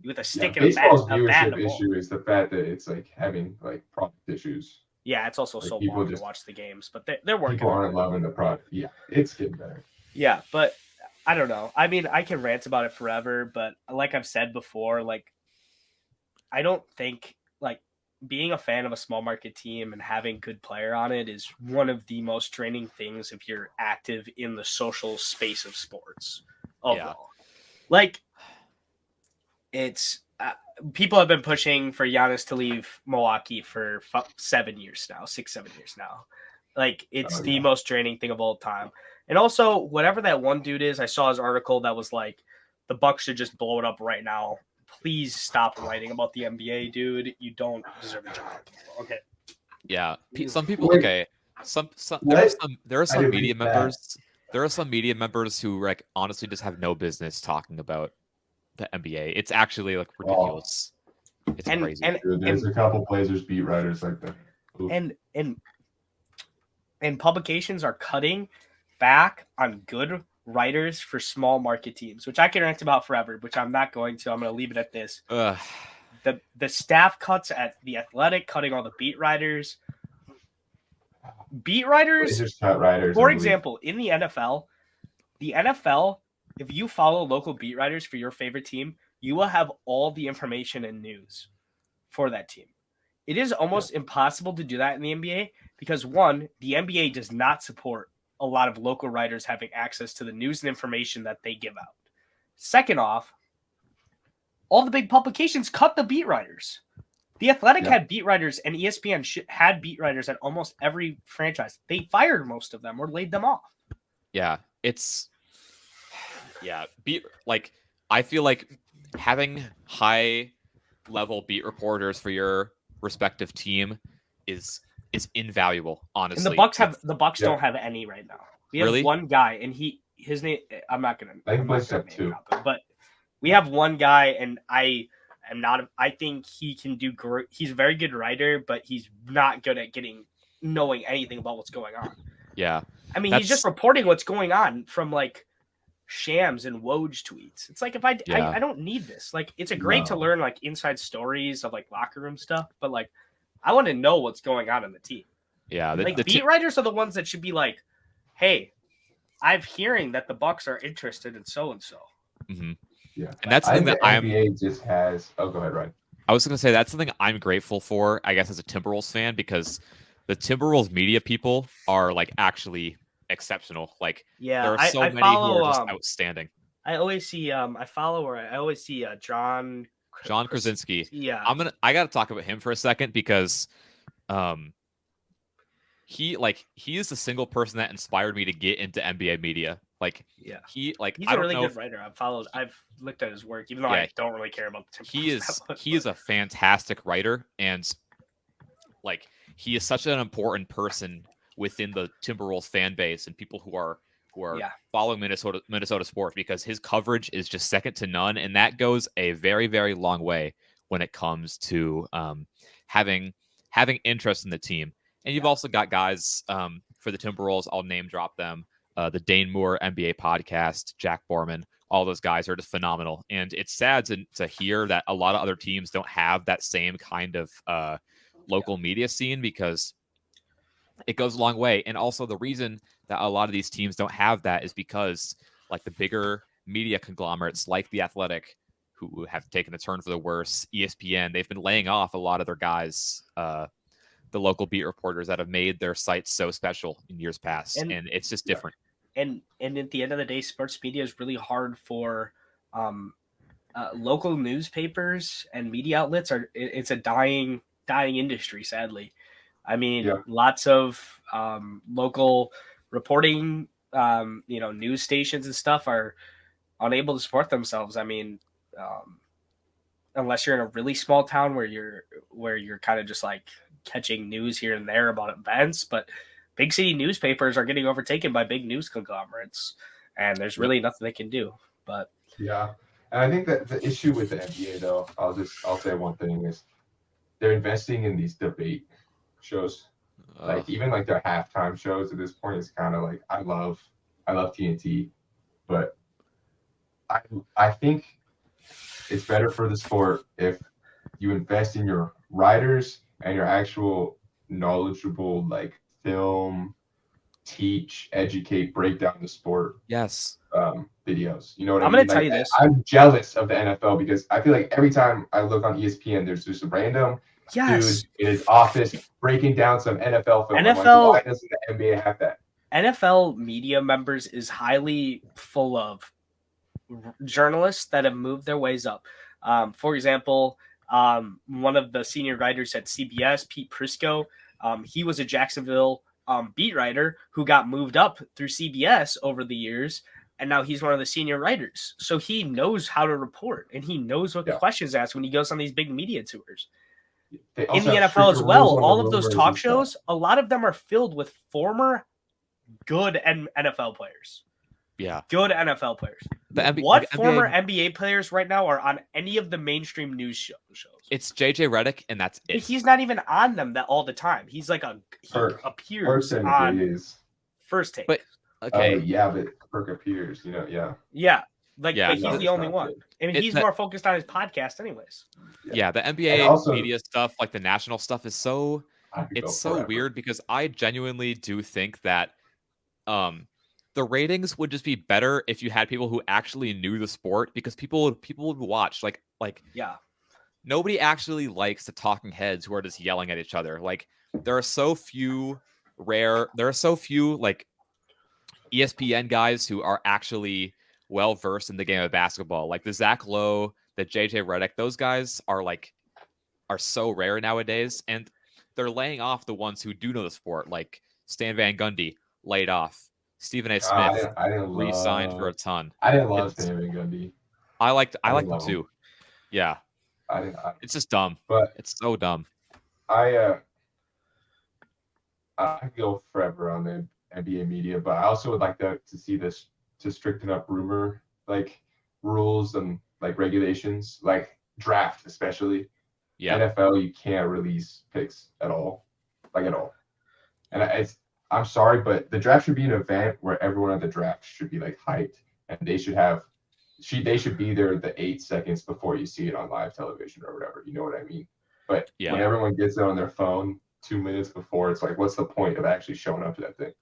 With a stick and a bat. Baseball's viewership issue is the fact that it's like having like product issues. Yeah, it's also like so long to watch the games, but they're working. People aren't loving the product. Yeah, it's getting better. Yeah, but I don't know. I mean, I can rant about it forever, but like I've said before, like I don't think like being a fan of a small market team and having good player on it is one of the most draining things if you're active in the social space of sports overall. Like. It's people have been pushing for Giannis to leave Milwaukee for 7 years now, 6-7 years now. Like it's the most draining thing of all time. And also, whatever that one dude is, I saw his article that was like, the Bucks should just blow it up right now. Please stop writing about the NBA, dude. You don't deserve a job. Okay. Yeah, some people. Okay, there are some media members. There are some media members who like honestly just have no business talking about the NBA. It's actually like ridiculous. It's crazy. There's a couple Blazers beat writers like that. And publications are cutting back on good writers for small market teams, which I can rant about forever, which I'm not going to. I'm going to leave it at this. The staff cuts at The Athletic, cutting all the beat writers. Beat writers, cut writers, for example, in the NFL, if you follow local beat writers for your favorite team, you will have all the information and news for that team. It is almost impossible to do that in the NBA because, one, the NBA does not support a lot of local writers having access to the news and information that they give out. Second off, all the big publications cut the beat writers. The Athletic had beat writers and ESPN had beat writers at almost every franchise. They fired most of them or laid them off. Yeah, I feel like having high level beat reporters for your respective team is invaluable, honestly. And the Bucks don't have any right now. We have one guy and his name I'm not gonna but we have one guy and I think he can do great. He's a very good writer, but he's not good at knowing anything about what's going on. Yeah. I mean, he's just reporting what's going on from like Shams and Woj tweets. It's like I don't need this. Like it's great to learn like inside stories of like locker room stuff, but like I want to know what's going on in the team. Yeah, Like beat writers are the ones that should be like, "Hey, I'm hearing that the Bucks are interested in so and so." Yeah, and that's I something think that the NBA just has. Oh, go ahead, Ryan. I was going to say that's something I'm grateful for, I guess, as a Timberwolves fan, because the Timberwolves media people are like actually exceptional. Like, there are so I many who follow. are just outstanding. I always see. I follow, or I always see John Krasinski. Yeah, I got to talk about him for a second because, he is the single person that inspired me to get into NBA media. Like, yeah. he's He's a really good writer. I've looked at his work, even though I don't really care about the Timberwolves. He is a fantastic writer, and like, he is such an important person within the Timberwolves fan base and people who are following Minnesota sports, because his coverage is just second to none, and that goes a very, very long way when it comes to having interest in the team. And you've also got guys for the Timberwolves. I'll name drop them. The Dane Moore NBA podcast, Jack Borman, all those guys are just phenomenal. And it's sad to hear that a lot of other teams don't have that same kind of local media scene, because it goes a long way. And also the reason that a lot of these teams don't have that is because, like, the bigger media conglomerates like The Athletic, who have taken a turn for the worse, ESPN, they've been laying off a lot of their guys, the local beat reporters that have made their sites so special in years past. And it's just different. And at the end of the day, sports media is really hard for local newspapers and media outlets. It's a dying industry, sadly. I mean, lots of local reporting, news stations and stuff are unable to support themselves. I mean, unless you're in a really small town where you're kind of just like catching news here and there about events, but big city newspapers are getting overtaken by big news conglomerates, and there's really nothing they can do. But yeah, and I think that the issue with the NBA, though, I'll say one thing is they're investing in these debate shows. Like, even like their halftime shows at this point is kind of like, I love TNT, but I think it's better for the sport if you invest in your writers and your actual knowledgeable, like, film, teach, educate, break down the sport. Yes. Videos. You know what I mean? I'm going to tell you this. I'm jealous of the NFL because I feel like every time I look on ESPN, there's just a random dude in his office breaking down some NFL film. NFL, like, why doesn't the NBA have that? NFL media members is highly full of journalists that have moved their ways up. For example, one of the senior writers at CBS, Pete Prisco, he was a Jacksonville beat writer who got moved up through CBS over the years, and now he's one of the senior writers. So he knows how to report, and he knows what questions to ask when he goes on these big media tours. In the NFL as well, all of those talk shows, a lot of them are filled with former good NFL players. Yeah. Good NFL players. Former NBA players right now are on any of the mainstream news shows? It's JJ Redick, and that's it. He's not even on them all the time. He's like he appears on First Take. But okay. But Kirk appears, yeah. Yeah. But he's the only one. I mean, he's more focused on his podcast anyways. Yeah, the NBA media stuff, like the national stuff, is so weird, because I genuinely do think that the ratings would just be better if you had people who actually knew the sport, because people would watch. Like nobody actually likes the talking heads who are just yelling at each other. Like, there are so few like ESPN guys who are actually well versed in the game of basketball. Like the Zach Lowe, the JJ Redick, those guys are so rare nowadays, and they're laying off the ones who do know the sport, like Stan Van Gundy laid off. Stephen A. Smith re-signed for a ton. I didn't love Stan Van Gundy. I liked them too. Yeah. It's just dumb. But it's so dumb. I could go forever on the NBA media, but I also would like to see this to stricten up rumor rules and regulations, like draft especially. Yeah. NFL, you can't release picks at all, and I'm sorry, but the draft should be an event where everyone at the draft should be hyped, and they should be there the 8 seconds before you see it on live television or whatever. You know what I mean? But when everyone gets it on their phone, 2 minutes before, it's like, what's the point of actually showing up to that thing?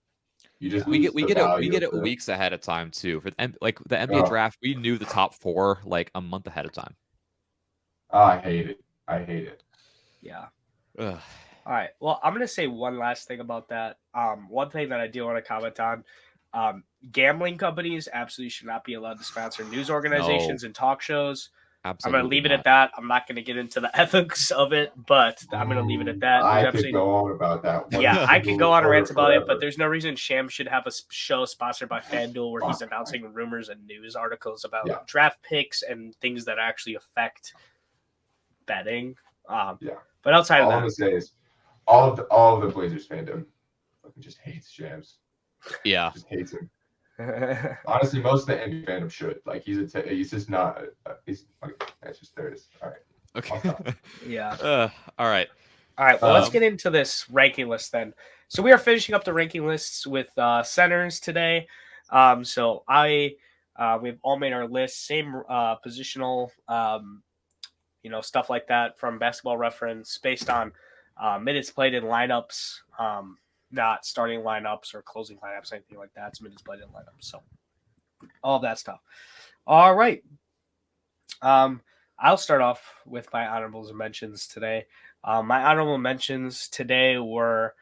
You just we lose get the we value get of it the. weeks ahead of time too. For like the NBA draft, we knew the top 4 like a month ahead of time. Oh, I hate it. I hate it. Yeah. Ugh. All right. Well, I'm going to say one last thing about that. One thing that I do want to comment on, gambling companies absolutely should not be allowed to sponsor news organizations and talk shows. Absolutely I'm going to leave it not. at that. I'm not going to get into the ethics of it, but I'm going to leave it at that. I could go on about that. Yeah, I could go on a rant about it, but forever. there's no reason Sham should have a show sponsored by FanDuel where he's announcing rumors and news articles about draft picks and things that actually affect betting. But outside of that, all I'm gonna say is all of the Blazers fandom fucking just hates Shams. Yeah, just hates him. Honestly, most of the NBA fandom should. Like he's just not. He's okay, that's just there it is. All right. Okay. Yeah. All right. All right. Well, let's get into this ranking list then. So we are finishing up the ranking lists with centers today. So we've all made our lists, same positional, stuff like that from Basketball Reference based on minutes played in lineups, not starting lineups or closing lineups, anything like that. It's minutes played in lineups. So all of that stuff. All right. I'll start off with my honorable mentions today. My honorable mentions today were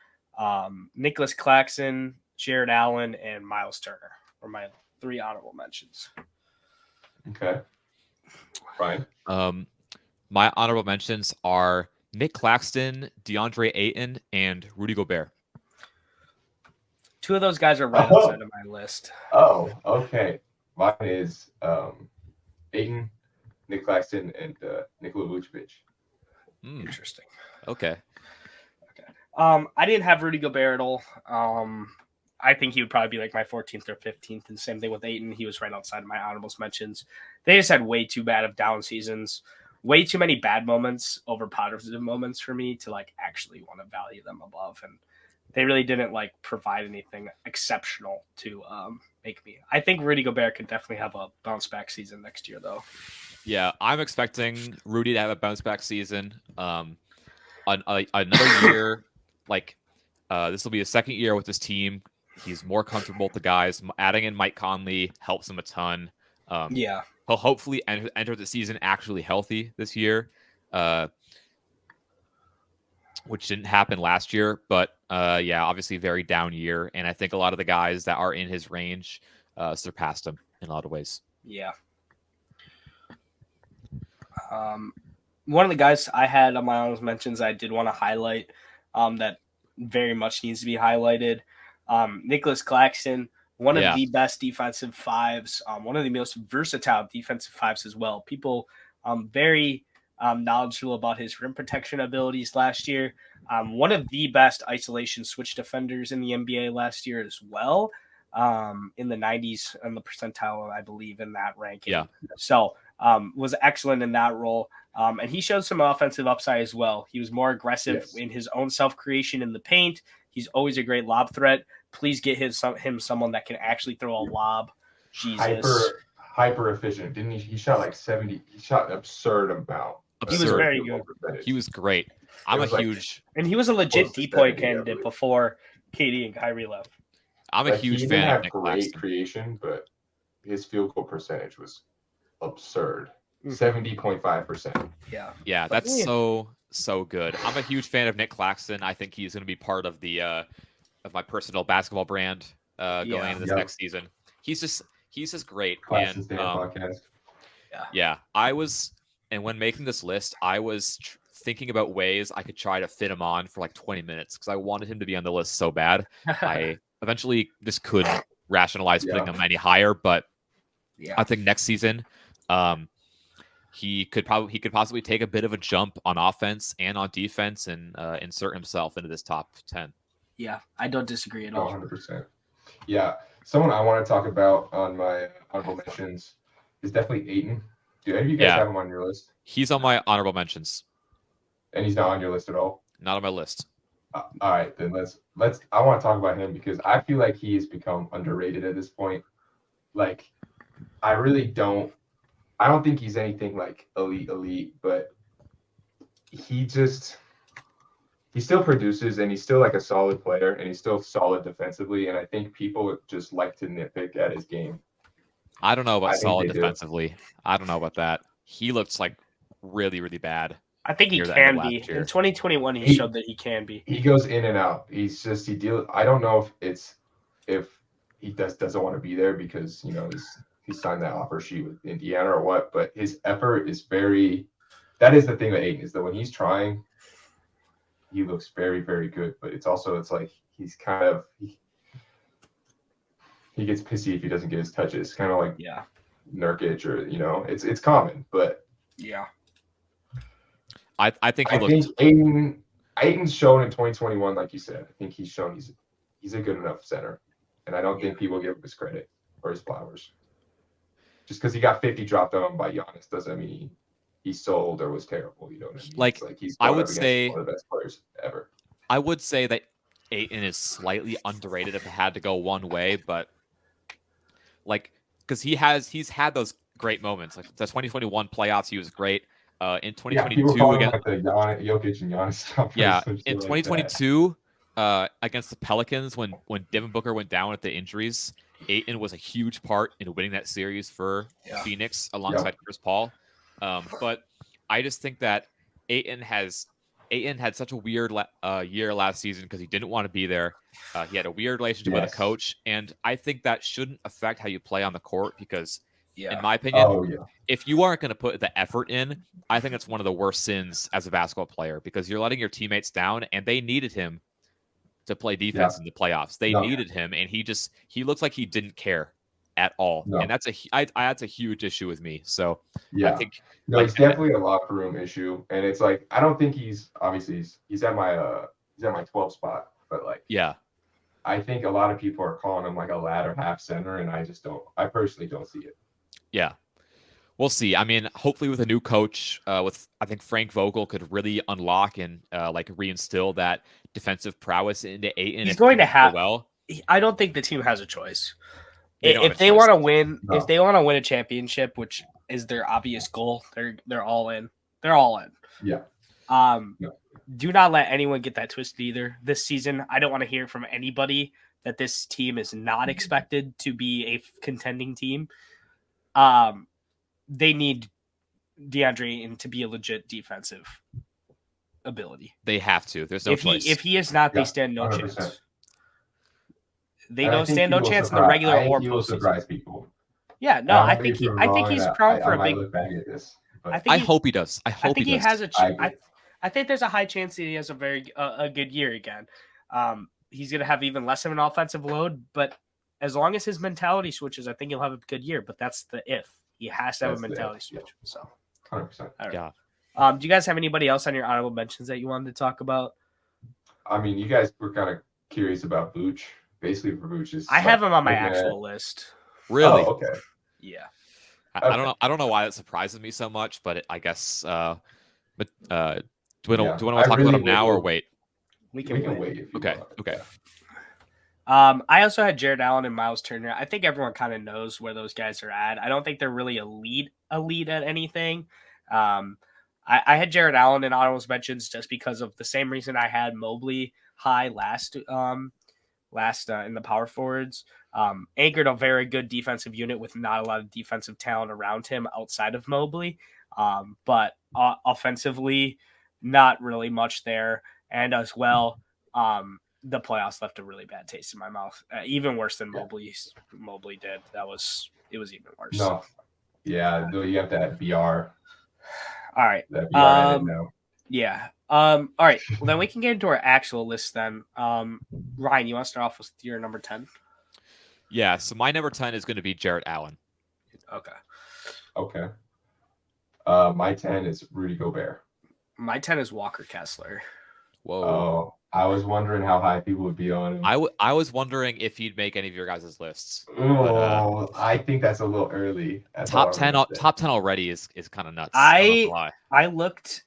Nicholas Claxton, Jared Allen, and Miles Turner were my 3 honorable mentions. Okay. Fine. My honorable mentions are Nick Claxton, DeAndre Ayton, and Rudy Gobert. 2 of those guys are right outside of my list. Oh, okay. Mine is Ayton, Nick Claxton, and Nikola Vucevic. Interesting. Okay. I didn't have Rudy Gobert at all. I think he would probably be like my 14th or 15th, and same thing with Ayton. He was right outside of my honorables mentions. They just had way too bad of down seasons, way too many bad moments over positive moments for me to like actually want to value them above, and they really didn't like provide anything exceptional to make me. I think Rudy Gobert could definitely have a bounce back season next year, though. Yeah, I'm expecting Rudy to have a bounce back season. Another year, like this will be his second year with this team. He's more comfortable with the guys. Adding in Mike Conley helps him a ton. He'll hopefully enter the season actually healthy this year, which didn't happen last year. But obviously very down year. And I think a lot of the guys that are in his range surpassed him in a lot of ways. Yeah. One of the guys I had on my own mentions I did want to highlight that very much needs to be highlighted. Nicholas Claxton, one of the best defensive fives, one of the most versatile defensive fives as well. People very knowledgeable about his rim protection abilities last year. One of the best isolation switch defenders in the NBA last year as well. In the 90s and the percentile, I believe, in that ranking. Yeah. So was excellent in that role. And he showed some offensive upside as well. He was more aggressive in his own self-creation in the paint. He's always a great lob threat. Please get him someone that can actually throw a lob. Jesus. Hyper efficient. Didn't he? He shot like 70. He shot an absurd amount. He was very good. He was great. And he was a legit decoy candidate before KD and Kyrie left. I'm a huge fan of Nick Claxton. Great creation, but his field goal percentage was absurd. 70.5%. Yeah, that's so good. I'm a huge fan of Nick Claxton. I think he's going to be part of the of my personal basketball brand going into this next season. He's just great. Claxton's podcast. When making this list, I was thinking about ways I could try to fit him on for like 20 minutes because I wanted him to be on the list so bad. I eventually just couldn't rationalize putting him any higher, but I think next season he could possibly take a bit of a jump on offense and on defense and insert himself into this top 10. Yeah, I don't disagree at all. 100%. Yeah, someone I want to talk about on my honorable mentions is definitely Ayton. Do any of you guys have him on your list? He's on my honorable mentions. And he's not on your list at all? Not on my list. All right, then let's. I want to talk about him because I feel like he has become underrated at this point. Like, I don't think he's anything like elite, but he just he still produces, and he's still like a solid player, and he's still solid defensively. And I think people just like to nitpick at his game. I don't know about I think solid they do. defensively. I don't know about that. He looks like really, really bad. I think he near the end of can be. last year. In 2021, he showed that he can be. He goes in and out. I don't know if he doesn't want to be there because he signed that offer sheet with Indiana or what. But his effort is very. That is the thing with Ayton, is that when he's trying, he looks very, very good. But it's like he's kind of he gets pissy if he doesn't get his touches, kind of like Nurkic, or it's common, but yeah. I think he looked. Ayton's shown in 2021, like you said. I think he's shown he's a good enough center, and I don't think people give him his credit or his flowers. Just because he got 50 dropped on him by Giannis doesn't mean he sold or was terrible. You know what I mean? Like he's I would say one of the best players ever. I would say that Ayton is slightly underrated if it had to go one way, but because he's had those great moments. Like the 2021 playoffs, he was great. In 2022 against like the Jokic and Giannis stuff. Yeah, in 2022 against the Pelicans, when Devin Booker went down with the injuries, Ayton was a huge part in winning that series for Phoenix alongside Chris Paul. But I just think that Ayton had such a weird year last season because he didn't want to be there. He had a weird relationship with a coach, and I think that shouldn't affect how you play on the court because, in my opinion, if you aren't going to put the effort in, I think it's one of the worst sins as a basketball player because you're letting your teammates down, and they needed him to play defense in the playoffs. They needed him, and he looks like he didn't care at all, and that's a huge issue with me. So I think it's definitely a locker room issue, and it's like I don't think he's at my 12 spot, but I think a lot of people are calling him like a ladder half center, and I personally don't see it. Yeah. We'll see. I mean, hopefully with a new coach, I think Frank Vogel could really unlock and reinstill that defensive prowess into Ayton. He's going to have. Well, I don't think the team has a choice. If they want to win, if they want to win a championship, which is their obvious goal, they're all in. They're all in. Yeah. Do not let anyone get that twisted either. This season, I don't want to hear from anybody that this team is not expected to be a contending team. They need DeAndre Ayton to be a legit defensive ability. They have to. There's no choice. If he is not, they stand no 100%. Chance. They don't stand no chance in the regular or postseason. He will surprise people. Yeah, no, I think he's prone for a big. Look back at this, I hope he does. I think he has a. I think there's a high chance that he has a very good year again. He's going to have even less of an offensive load, but as long as his mentality switches, I think he'll have a good year. But that's the if. He has to have a mentality switch. So, 100%. Yeah. Do you guys have anybody else on your honorable mentions that you wanted to talk about? I mean, you guys were kind of curious about Vooch. Basically, for Vooch is. I have him on my actual list. Really? Oh, okay. Yeah. I don't know why that surprises me so much, but I guess. But do we want to talk about him now or wait? We can wait. Okay. Okay. I also had Jared Allen and Miles Turner. I think everyone kind of knows where those guys are at. I don't think they're really elite at anything. I had Jared Allen in honorable mentions just because of the same reason I had Mobley high last in the power forwards. Anchored a very good defensive unit with not a lot of defensive talent around him outside of Mobley. But offensively, not really much there. And as well, the playoffs left a really bad taste in my mouth, even worse than Mobley did. It was even worse. No, yeah, you have that BR. All right. That BR now. Yeah. All right. Well, then we can get into our actual list. Then, Ryan, you want to start off with your number 10? Yeah. So my number 10 is going to be Jared Allen. Okay. My 10 is Rudy Gobert. My 10 is Walker Kessler. Whoa. Oh, I was wondering how high people would be on him. I was wondering if he'd make any of your guys' lists. Oh, I think that's a little early. That's top 10 already is kind of nuts. I looked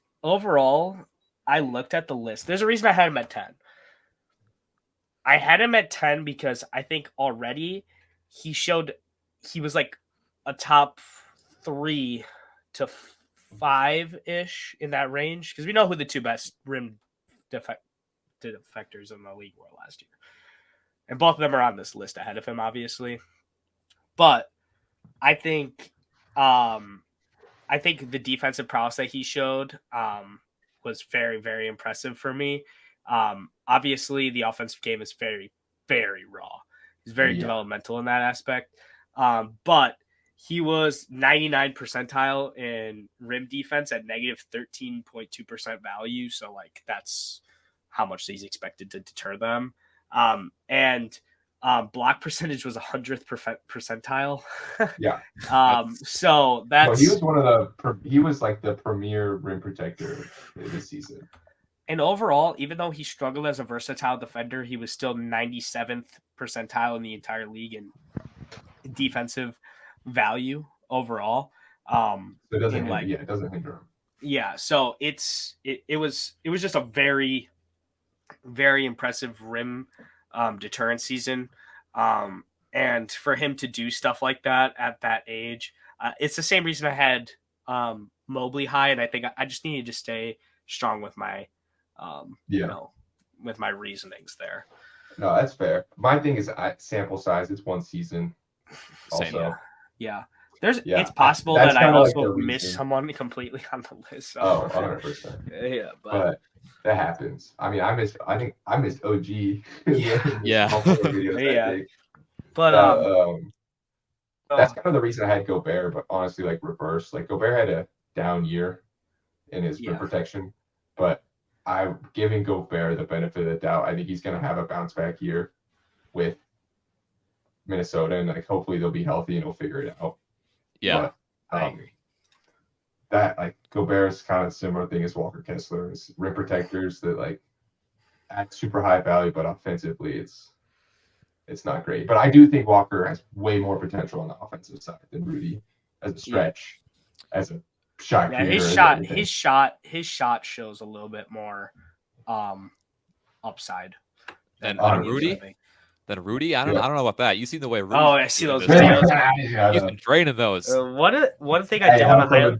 at the list. There's a reason I had him at 10. I had him at 10 because I think already he was like a top 3 to 5-ish in that range because we know who the two best rim defectors in the league were last year. And both of them are on this list ahead of him, obviously. But I think the defensive prowess that he showed was very, very impressive for me. Obviously, the offensive game is very, very raw. He's very developmental in that aspect. But he was 99 percentile in rim defense at negative 13.2% value. So, like, that's how much he's expected to deter them. And block percentage was 100th percentile. Yeah. So that's he was like the premier rim protector this season. And overall, even though he struggled as a versatile defender, he was still 97th percentile in the entire league in defensive value overall. It doesn't hinder him. Yeah, so it was just a very, very impressive rim deterrent season. And for him to do stuff like that at that age, it's the same reason I had Mobley high, and I think I just needed to stay strong with my with my reasonings there. No, that's fair. My thing is sample size. It's one season. Also. Yeah. It's possible that I also missed someone completely on the list. So. 100%. Yeah, but that happens. I mean, I missed OG. Yeah. But that's kind of the reason I had Gobert, but honestly, like reverse. Like Gobert had a down year in his rim protection, but I'm giving Gobert the benefit of the doubt. I think he's gonna have a bounce back year with Minnesota, and like hopefully they'll be healthy and he'll figure it out. Yeah, but, I agree. That like Gobert's kind of similar thing as Walker Kessler is rim protectors that like at super high value, but offensively it's not great. But I do think Walker has way more potential on the offensive side than Rudy as a stretch, as a shot creator. His shot shows a little bit more upside than Rudy. Than Rudy, I don't know about that. You see the way Rudy. Oh, I see those videos. He's been draining those. One thing I do want to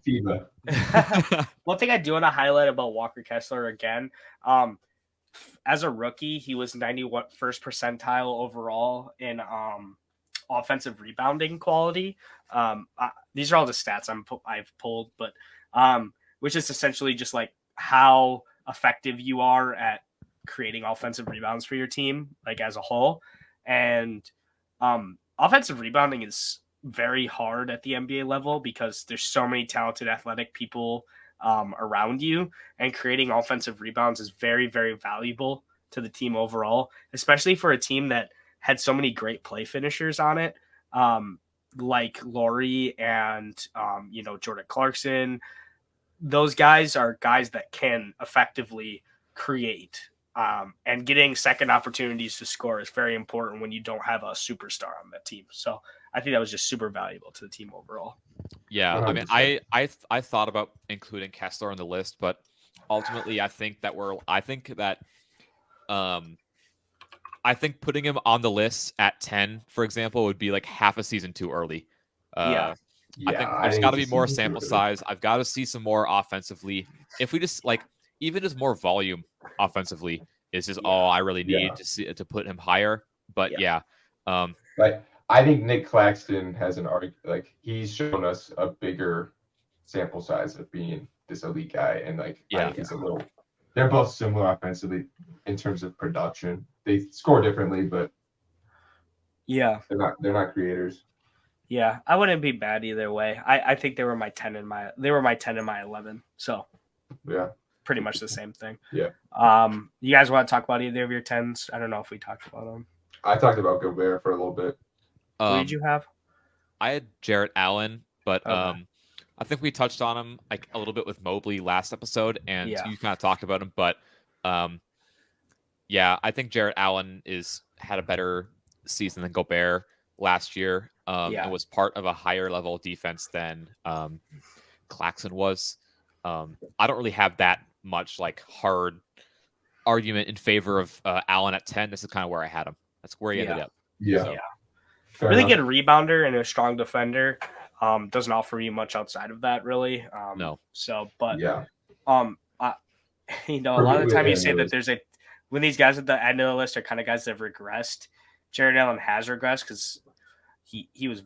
highlight. One thing I do want to highlight about Walker Kessler again. As a rookie, he was 91st percentile overall in offensive rebounding quality. These are all the stats I've pulled, but which is essentially just like how effective you are at creating offensive rebounds for your team, like as a whole. And offensive rebounding is very hard at the NBA level because there's so many talented athletic people around you, and creating offensive rebounds is very, very valuable to the team overall, especially for a team that had so many great play finishers on it, like Laurie and Jordan Clarkson. Those guys are guys that can effectively create, and getting second opportunities to score is very important when you don't have a superstar on that team. So I think that was just super valuable to the team overall. Yeah, 100%. I mean, I thought about including Kessler on the list, but ultimately, I think putting him on the list at 10, for example, would be like half a season too early. I think there's got to be more sample size. I've got to see some more offensively. If we just like even just more volume offensively is just all I really need to see to put him higher. But like I think Nick Claxton has an argument. Like he's shown us a bigger sample size of being this elite guy, and like I think he's a little. They're both similar offensively in terms of production. They score differently, but they're not creators. Yeah, I wouldn't be bad either way. I think they were my 10 and my 11. So pretty much the same thing. Yeah. You guys want to talk about either of your 10s? I don't know if we talked about them. I talked about Gobert for a little bit. Who did you have? I had Jarrett Allen, but I think we touched on him like a little bit with Mobley last episode, and you kind of talked about him. But I think Jarrett Allen had a better season than Gobert last year, and was part of a higher level defense than Claxton was. I don't really have that much like hard argument in favor of Allen at 10. This is kind of where I had him. That's where he ended up. Really good rebounder and a strong defender. Doesn't offer you much outside of that, really. No. So, but a lot of the time you say that there's a when these guys at the end of the list are kind of guys that have regressed. Jared Allen has regressed because he was,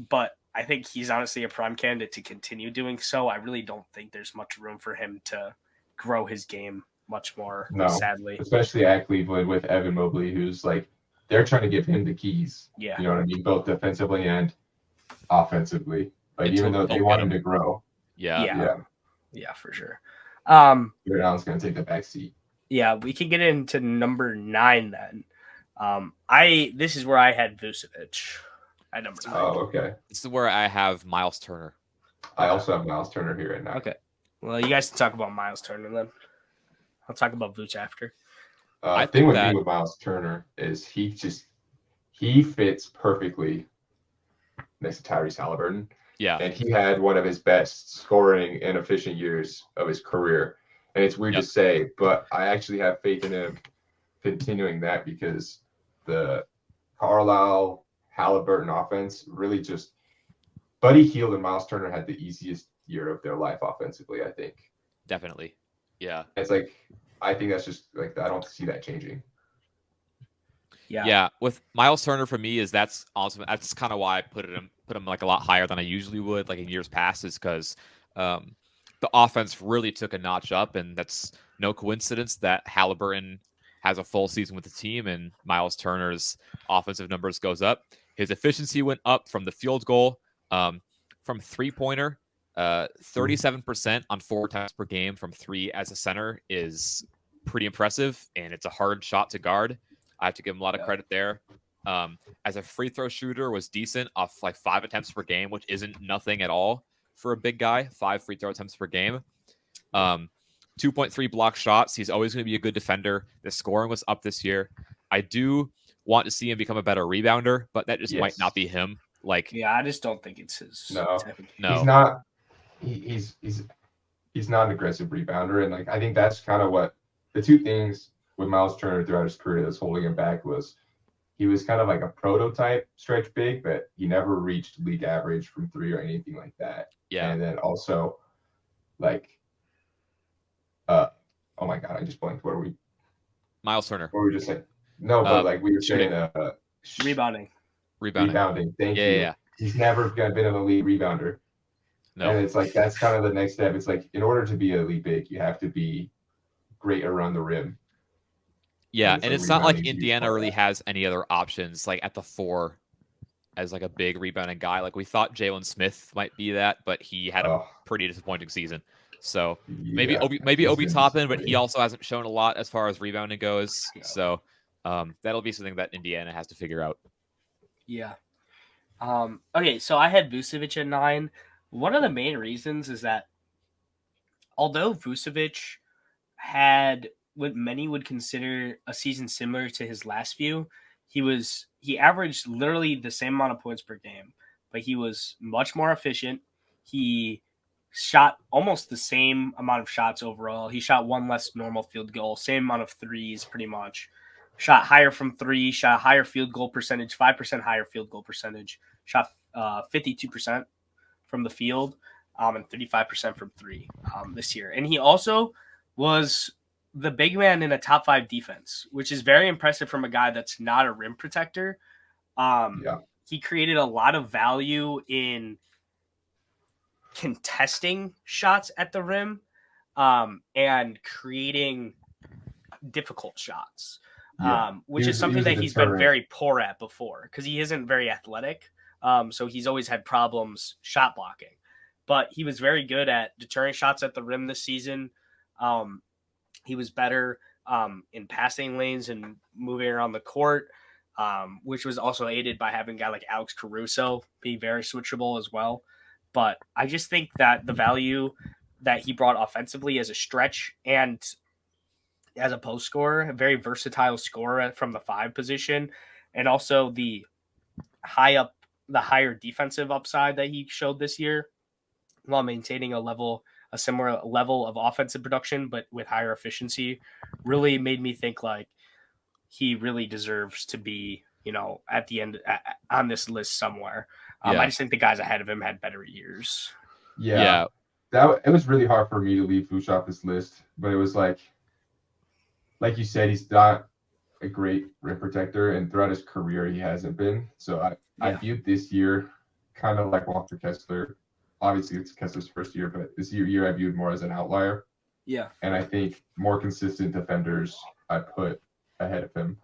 but I think he's honestly a prime candidate to continue doing so. I really don't think there's much room for him to grow his game much more, No, sadly. especially at Cleveland with Evan Mobley, who's like, they're trying to give him the keys. Yeah. You know what I mean? Both defensively and offensively. Like, even though they want him to grow. Yeah, for sure. Jared Allen's going to take the back seat. Yeah, we can get into number 9 then. This is where I had Vucevic at number 9. Oh, okay. This is where I have Miles Turner. I also have Miles Turner here at 9. Okay. Well, you guys can talk about Miles Turner then. I'll talk about Vooch after. The thing with me with Miles Turner is he fits perfectly next to Tyrese Halliburton. Yeah. And he had one of his best scoring and efficient years of his career. And it's weird to say, but I actually have faith in him continuing that because the Carlisle Halliburton offense really just Buddy Hield and Miles Turner had the easiest year of their life offensively, I think. Definitely. Yeah. It's like, I think that's just like, I don't see that changing. Yeah. With Miles Turner for me that's awesome. That's kind of why I put him like a lot higher than I usually would, like in years past, is because the offense really took a notch up, and that's no coincidence that Halliburton has a full season with the team and Miles Turner's offensive numbers goes up. His efficiency went up from the field goal, from 3-pointer. 37% on 4 attempts per game from 3 as a center is pretty impressive, and it's a hard shot to guard. I have to give him a lot of credit there. As a free throw shooter, was decent off like 5 attempts per game, which isn't nothing at all for a big guy. 5 free throw attempts per game. 2.3 block shots. He's always going to be a good defender. The scoring was up this year. I do want to see him become a better rebounder, but that just might not be him. Like, I just don't think it's his. No, no, he's not. He's not an aggressive rebounder, and like I think that's kind of what the two things with Miles Turner throughout his career that's holding him back was he was kind of like a prototype stretch big, but he never reached league average from 3 or anything like that. Yeah, and then also like, oh my god, I just blanked. What are we? Miles Turner. What were we just saying? No, but like we were saying, rebounding. Thank you. Yeah. He's never been an elite rebounder. No. And it's like that's kind of the next step. It's like in order to be an elite big, you have to be great around the rim. Yeah, and it's not like Indiana really has any other options like at the 4 as like a big rebounding guy. Like we thought Jalen Smith might be that, but he had a pretty disappointing season. So maybe Obi Toppin, but he also hasn't shown a lot as far as rebounding goes. So that'll be something that Indiana has to figure out. Yeah. Okay, so I had Vucevic at 9. One of the main reasons is that although Vucevic had what many would consider a season similar to his last few, he averaged literally the same amount of points per game, but he was much more efficient. He shot almost the same amount of shots overall. He shot 1 less normal field goal, same amount of threes pretty much. Shot higher from 3, shot higher field goal percentage, 5% higher field goal percentage, shot 52% from the field, and 35% from 3 this year. And he also was the big man in a top 5 defense, which is very impressive from a guy that's not a rim protector. He created a lot of value in contesting shots at the rim and creating difficult shots, which is something that he's been very poor at before because he isn't very athletic. So he's always had problems shot blocking, but he was very good at deterring shots at the rim this season. He was better in passing lanes and moving around the court, which was also aided by having a guy like Alex Caruso be very switchable as well. But I just think that the value that he brought offensively as a stretch and as a post scorer, a very versatile scorer from the 5 position, and also the higher defensive upside that he showed this year while maintaining a similar level of offensive production, but with higher efficiency, really made me think like he really deserves to be, at the end on this list somewhere. I just think the guys ahead of him had better years. Yeah. It was really hard for me to leave Vooch off this list, but it was like, like you said, he's not a great rim protector, and throughout his career, he hasn't been. So I viewed this year kind of like Walker Kessler. Obviously, it's Kessler's first year, but this year I viewed more as an outlier. Yeah. And I think more consistent defenders I put ahead of him.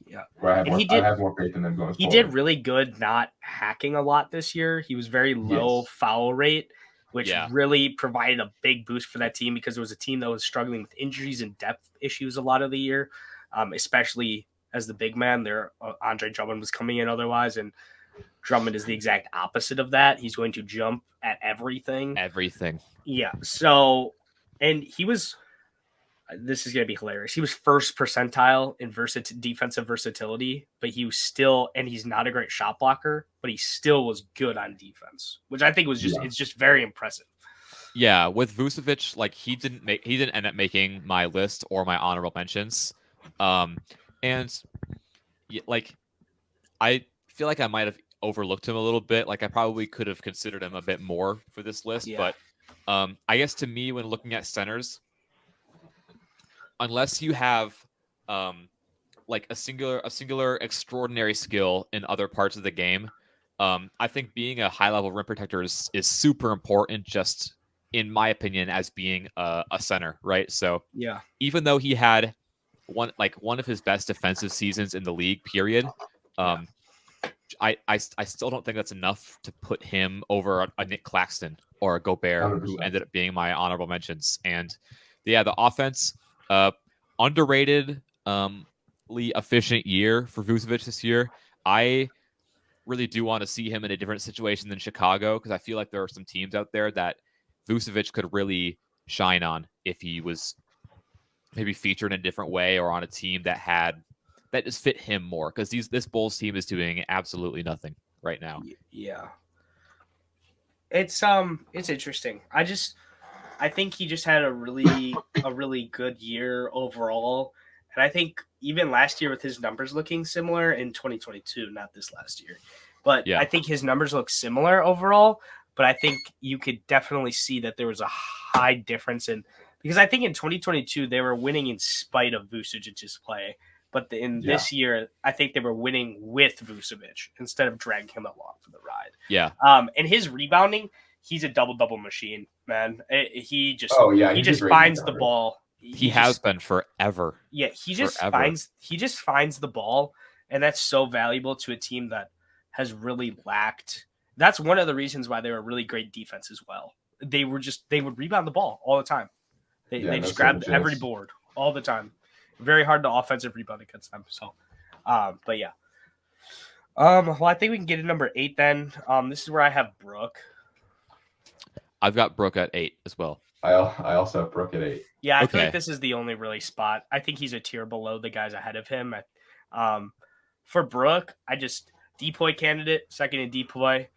Yeah. Where And I have more faith in them going he forward. did really good not hacking a lot this year. He was very low foul rate, which really provided a big boost for that team because it was a team that was struggling with injuries and depth issues a lot of the year, especially as the big man. There, Andre Drummond was coming in otherwise, and Drummond is the exact opposite of that. He's going to jump at everything. Yeah. So, and he was. This is going to be hilarious. He was first percentile in defensive versatility, but he was still, and he's not a great shot blocker, but he still was good on defense, which I think was it's just very impressive. Yeah, with Vucevic, like he didn't end up making my list or my honorable mentions, and like I feel like I might have overlooked him a little bit. Like I probably could have considered him a bit more for this list, but I guess to me, when looking at centers, unless you have like a singular extraordinary skill in other parts of the game, I think being a high level rim protector is super important, just in my opinion, as being a center, right? So even though he had one of his best defensive seasons in the league, period, I still don't think that's enough to put him over a Nick Claxton or a Gobert, 100%. Who ended up being my honorable mentions. And the offense, underrated, efficient year for Vucevic this year. I really do want to see him in a different situation than Chicago, because I feel like there are some teams out there that Vucevic could really shine on if he was maybe featured in a different way or on a team that just fit him more, because this Bulls team is doing absolutely nothing right now. Yeah. It's interesting. I think he just had a really good year overall. And I think even last year with his numbers looking similar in 2022, not this last year, but I think his numbers look similar overall. But I think you could definitely see that there was a high difference because I think in 2022 they were winning in spite of Vucevic's play. But in this year, I think they were winning with Vucevic instead of dragging him along for the ride. Yeah. And his rebounding, he's a double finds the ball. He has been forever. Yeah, he just finds the ball, and that's so valuable to a team that has really lacked. That's one of the reasons why they were really great defense as well. They would rebound the ball all the time. They just grabbed every board all the time. Very hard to offensive rebound against them. So, but yeah. Well, I think we can get to number 8 then. This is where I have Brooke. I've got Brooke at 8 as well. I also have Brooke at 8. Yeah, I feel like this is the only really spot. I think he's a tier below the guys ahead of him. For Brooke, DPOY candidate, second in DPOY.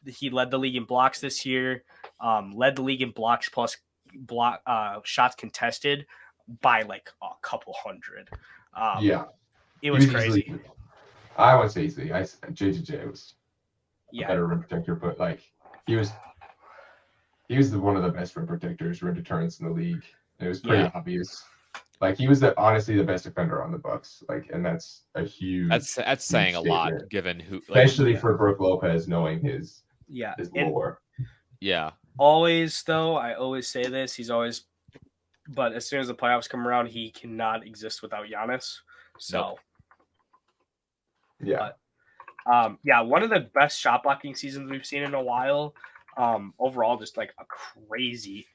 He led the league in blocks this year. Led the league in blocks plus shots contested by like a couple hundred. It was crazy. I would say easily. JJJ was a better rim protector, but like he was one of the best rim protectors, rim deterrents in the league. It was pretty obvious. Like he was honestly the best defender on the Bucks. Like, and that's a huge. That's saying a lot, given who, especially for Brook Lopez, knowing his lore. Yeah. Always though, I always say this. But as soon as the playoffs come around, he cannot exist without Giannis. So. Yeah. But, one of the best shot blocking seasons we've seen in a while. Overall, just like a crazy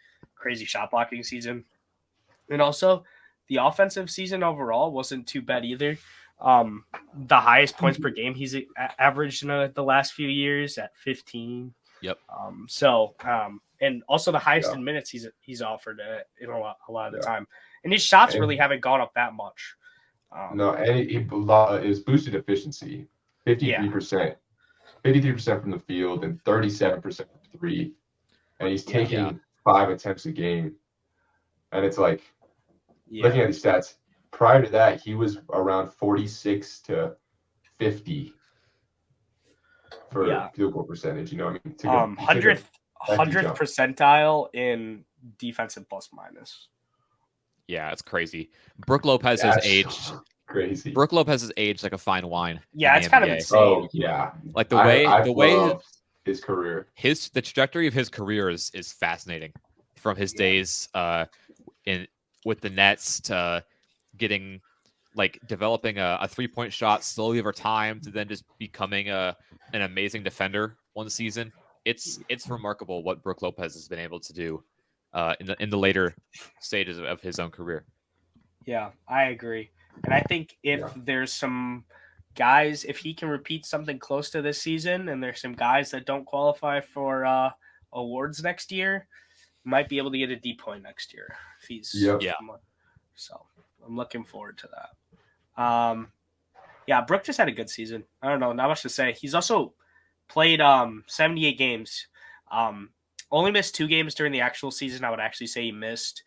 shot blocking season. And also, the offensive season overall wasn't too bad either. The highest points per game he's averaged in the last few years at 15. Yep. And also the highest in minutes he's offered in a lot of the time. And his shots really haven't gone up that much. No, and his boosted efficiency, 53%. 53% from the field and 37% from 3. And he's taking 5 attempts a game. And it's like, looking at these stats, prior to that, he was around 46 to 50 for field goal percentage. You know what I mean? 100th percentile in defensive plus minus. Yeah, it's crazy. Brook Lopez has aged. Crazy. Brook Lopez has aged like a fine wine. Yeah, it's kind of insane. Oh yeah, Like I the way love his career. The trajectory of his career is fascinating. From his days with the Nets to getting like developing a 3-point shot slowly over time to then just becoming an amazing defender one season. It's remarkable what Brook Lopez has been able to do in the later stages of his own career. Yeah, I agree. And I think if there's some guys, if he can repeat something close to this season, and there's some guys that don't qualify for awards next year, might be able to get a D point next year if he's So I'm looking forward to that. Yeah, Brook just had a good season. I don't know, not much to say. He's also played 78 games. Only missed 2 games during the actual season. I would actually say he missed.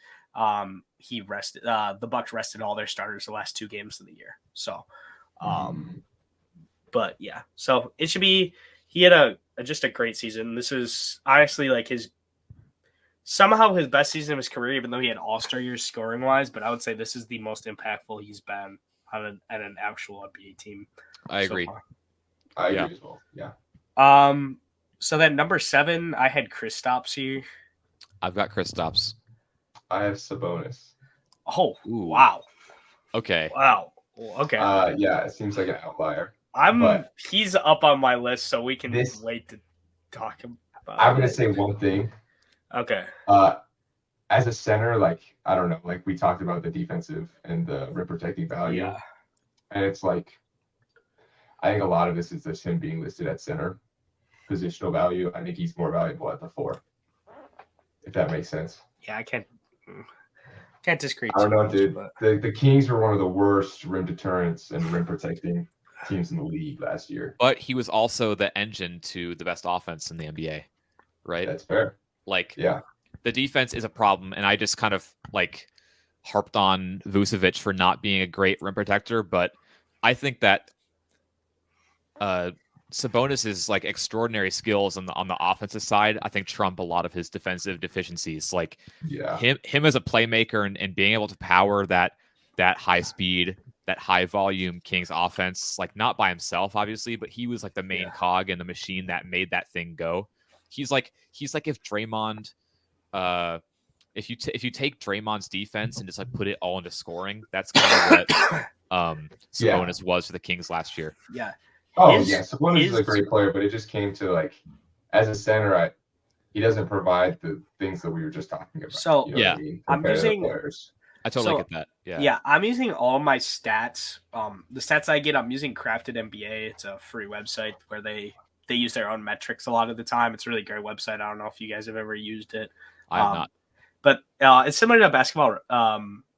He rested. The Bucks rested all their starters the last 2 games of the year. So, but yeah. So it should be. He had just a great season. This is honestly like somehow his best season of his career, even though he had all-star years scoring wise. But I would say this is the most impactful he's been on an actual NBA team. I agree. I agree as well. Yeah. So then number 7, I had Kristaps here. I've got Kristaps. I have Sabonis. Oh, wow. Okay. Wow. Okay. Yeah, it seems like an outlier. He's up on my list, so we can wait to talk about I'm going to say one thing. Okay. As a center, like, I don't know, like we talked about the defensive and the rim protecting value. Yeah. And it's like, I think a lot of this is just him being listed at center. Positional value, I think he's more valuable at the 4. If that makes sense. Yeah, I can't disagree. I don't know, dude. But the Kings were one of the worst rim deterrents and rim protecting teams in the league last year. But he was also the engine to the best offense in the NBA, right? That's fair. Like, yeah, the defense is a problem, and I just kind of like harped on Vucevic for not being a great rim protector, but I think that Sabonis' like extraordinary skills on the offensive side, I think trump a lot of his defensive deficiencies. Like him as a playmaker and being able to power that high speed, that high volume Kings offense, like not by himself, obviously, but he was like the main cog in the machine that made that thing go. He's like if Draymond, if you take Draymond's defense and just like put it all into scoring, that's kind of what Sabonis was for the Kings last year. Yeah. Sabonis is a great player, but it just came to like, as a center, he doesn't provide the things that we were just talking about. So I'm using players. I totally get that. Yeah, I'm using all my stats. The stats I get, I'm using Crafted NBA. It's a free website where they use their own metrics a lot of the time. It's a really great website. I don't know if you guys have ever used it. I have not. But it's similar to Basketball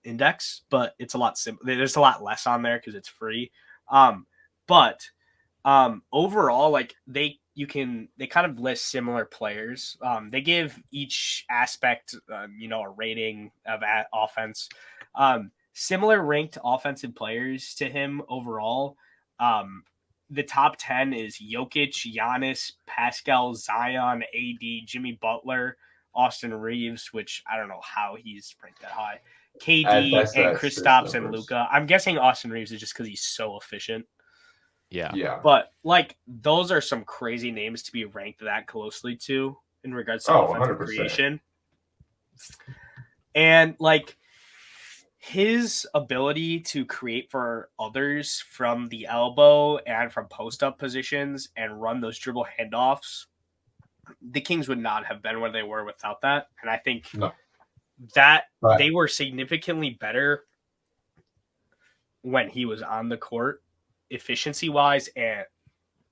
Index, but it's a lot simpler. There's a lot less on there because it's free. But overall, like they kind of list similar players. They give each aspect, a rating of offense. Similar ranked offensive players to him overall. The top 10 is Jokic, Giannis, Pascal, Zion, AD, Jimmy Butler, Austin Reeves, which I don't know how he's ranked that high. KD and Kristaps and Luka. I'm guessing Austin Reeves is just because he's so efficient. Yeah. But like those are some crazy names to be ranked that closely to in regards to offensive 100%. creation. And like his ability to create for others from the elbow and from post-up positions and run those dribble handoffs, the Kings would not have been where they were without that. And I think they were significantly better when he was on the court, efficiency-wise, and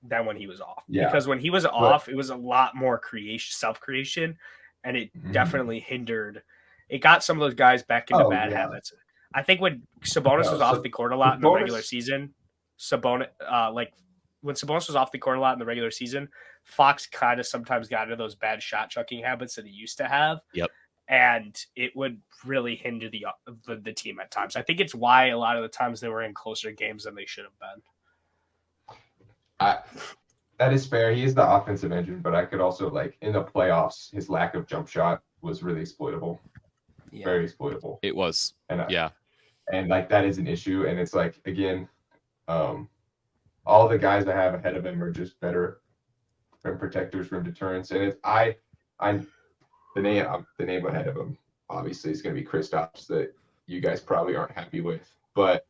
than when he was off. Yeah. Because when he was off, it was a lot more self-creation, and it definitely hindered. It got some of those guys back into bad habits. I think when Sabonis was off the court a lot in the regular season, when Sabonis was off the court a lot in the regular season, Fox kind of sometimes got into those bad shot chucking habits that he used to have. Yep. And it would really hinder the team at times. I think it's why a lot of the times they were in closer games than they should have been. That is fair. He is the offensive engine, but I could also, like, in the playoffs, his lack of jump shot was really exploitable. very exploitable. It was. And yeah. And like that is an issue. And it's like, again, all the guys I have ahead of him are just better rim protectors, rim deterrents. And it's I'm the name ahead of him obviously is going to be Kristaps, that you guys probably aren't happy with. But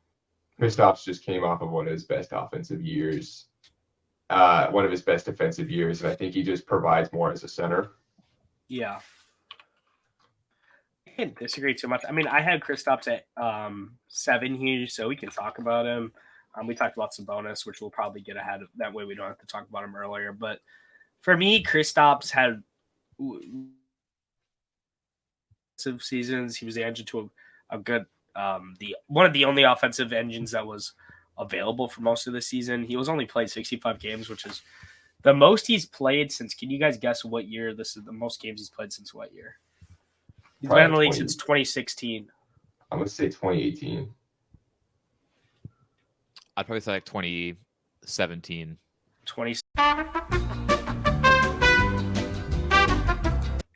Kristaps just came off of one of his best offensive years, one of his best defensive years, and I think he just provides more as a center. Yeah. I can't disagree too much. I mean, I had Kristaps at 7 here, so we can talk about him. We talked about Sabonis, which we'll probably get ahead of. That way we don't have to talk about him earlier. But for me, Kristaps had seasons. He was the engine to a good one of the only offensive engines that was available for most of the season. He was only played 65 games, which is the most he's played since. Can you guys guess what year this is? The most games he's played since what year? He's been in the league since 2016. I'm gonna say 2018. I'd probably say like 2017. 20.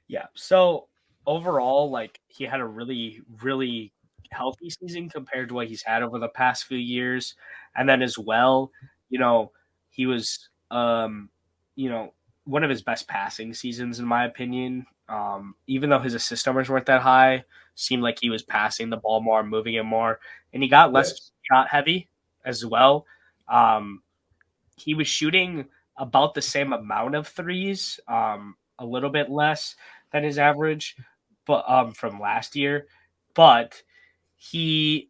Yeah. So overall, like he had a really, really healthy season compared to what he's had over the past few years. And then as well, he was, one of his best passing seasons, in my opinion. Even though his assist numbers weren't that high, seemed like he was passing the ball more, moving it more, and he got less shot heavy as well. He was shooting about the same amount of threes, a little bit less than his average, but from last year. But he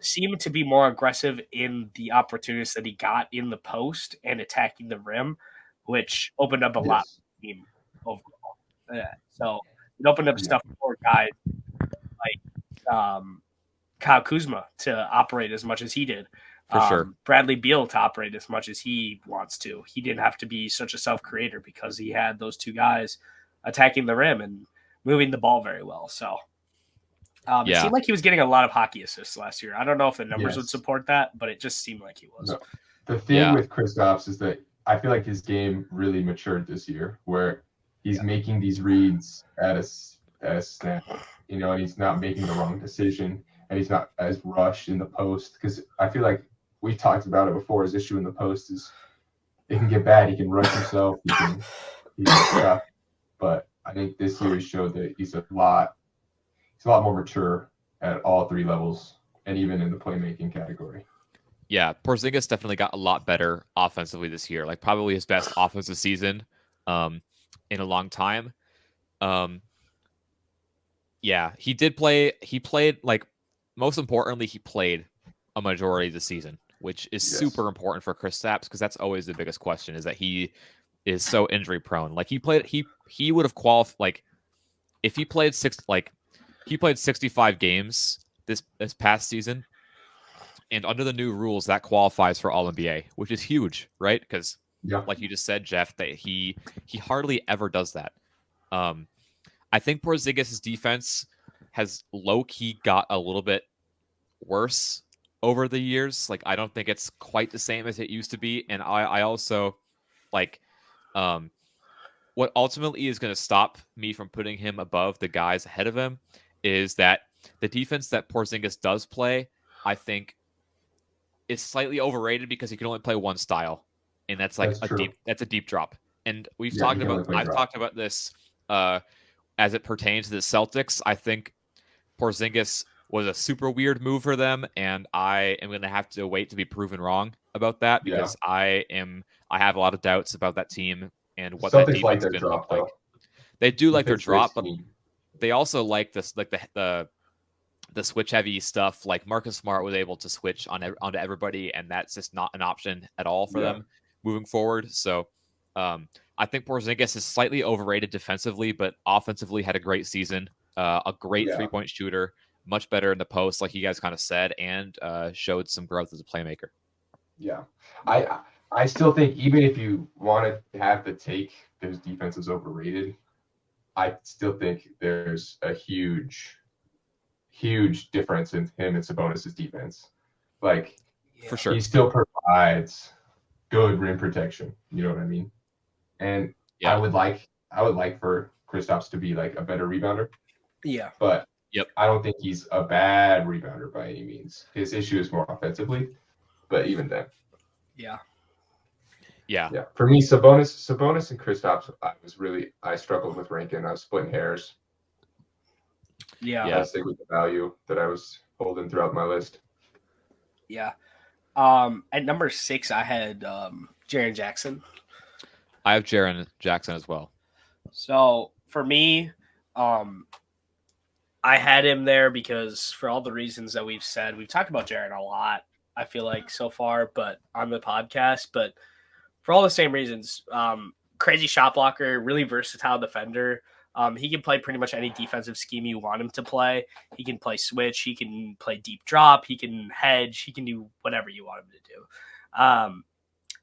seemed to be more aggressive in the opportunities that he got in the post and attacking the rim, which opened up a lot for the team overall. Yeah. So it opened up stuff for guys like Kyle Kuzma to operate as much as he did. For sure. Bradley Beal to operate as much as he wants to. He didn't have to be such a self-creator because he had those two guys attacking the rim and moving the ball very well. So it seemed like he was getting a lot of hockey assists last year. I don't know if the numbers would support that, but it just seemed like he was. No. The thing with Kristaps is that I feel like his game really matured this year, where he's making these reads at a snap, and he's not making the wrong decision, and he's not as rushed in the post. Because I feel like we talked about it before. His issue in the post is it can get bad. He can rush himself. He can stuff. But I think this year showed that he's a lot more mature at all three levels, and even in the playmaking category. Yeah, Porzingis definitely got a lot better offensively this year. Like probably his best offensive season in a long time. He did play. He played, like, most importantly, he played a majority of the season, which is super important for Kristaps, because that's always the biggest question, is that he is so injury prone. Like he would have qualified, like if he played 65 games this past season, and under the new rules that qualifies for All-NBA, which is huge, right? Because like you just said, Geoff, that he hardly ever does that. I think Porzingis' defense has low-key got a little bit worse over the years. Like, I don't think it's quite the same as it used to be. And I also, like, what ultimately is going to stop me from putting him above the guys ahead of him is that the defense that Porzingis does play, I think, is slightly overrated because he can only play one style. And that's like a deep drop. And I've talked about this as it pertains to the Celtics. I think Porzingis was a super weird move for them, and I am going to have to wait to be proven wrong about that, because I have a lot of doubts about that team and what that defense is going to look like. They do like their drop, but they also like this, like the switch heavy stuff. Like Marcus Smart was able to switch onto everybody, and that's just not an option at all for them moving forward. So I think Porzingis is slightly overrated defensively, but offensively had a great season. A great 3-point shooter, much better in the post, like you guys kind of said, and showed some growth as a playmaker. Yeah, I still think, even if you want to have the take those defenses overrated, I still think there's a huge difference in him and Sabonis' defense. Like, for sure, he still provides good rim protection. You know what I mean? And I would like for Kristaps to be like a better rebounder. Yeah. But Yep. I don't think he's a bad rebounder by any means. His issue is more offensively, but even then. Yeah. Yeah. For me, Sabonis and Kristaps, I struggled with ranking. I was splitting hairs. Yeah. I stick with the value that I was holding throughout my list. Yeah. At number 6, I had Jaren Jackson. I have Jaren Jackson as well. So for me, I had him there because for all the reasons that we've said, we've talked about Jaren a lot, I feel like, so far, but on the podcast. But for all the same reasons, crazy shot blocker, really versatile defender. He can play pretty much any defensive scheme you want him to play. He can play switch. He can play deep drop. He can hedge. He can do whatever you want him to do.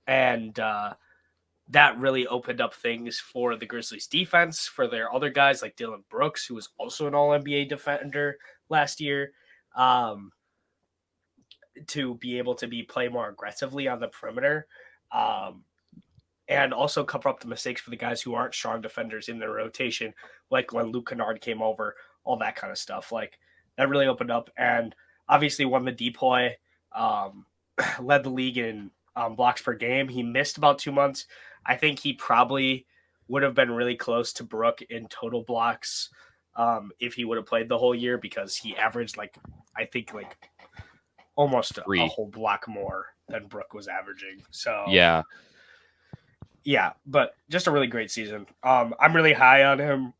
And that really opened up things for the Grizzlies defense, for their other guys like Dylan Brooks, who was also an All-NBA defender last year, to be able to play more aggressively on the perimeter. And also cover up the mistakes for the guys who aren't strong defenders in their rotation, like when Luke Kennard came over, all that kind of stuff. Like, that really opened up, and obviously won the DPOY, led the league in blocks per game. He missed about 2 months. I think he probably would have been really close to Brook in total blocks if he would have played the whole year, because he averaged almost a whole block more than Brook was averaging. So yeah, but just a really great season. I'm really high on him,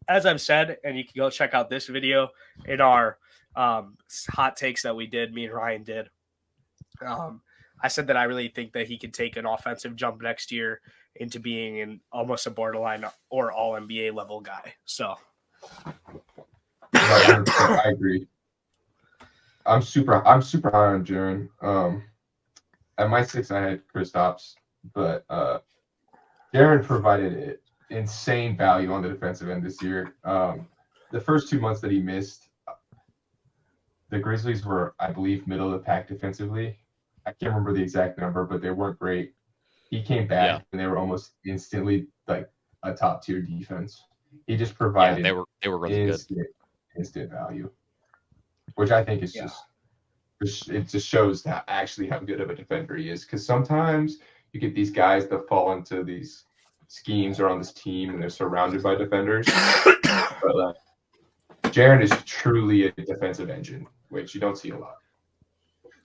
as I've said, and you can go check out this video in our hot takes that we did, me and Ryan did. I said that I really think that he could take an offensive jump next year into being almost a borderline or all NBA level guy. So I agree. I'm super high on Jaren. At my 6, I had Kristaps, but Jaren provided insane value on the defensive end this year. The first 2 months that he missed, the Grizzlies were, I believe, middle of the pack defensively. I can't remember the exact number, but they weren't great. He came back and they were almost instantly like a top tier defense. He just provided they were really instant value, which I think is it just shows how good of a defender he is. Because sometimes you get these guys that fall into these schemes or on this team and they're surrounded by defenders. But Jaren is truly a defensive engine, which you don't see a lot.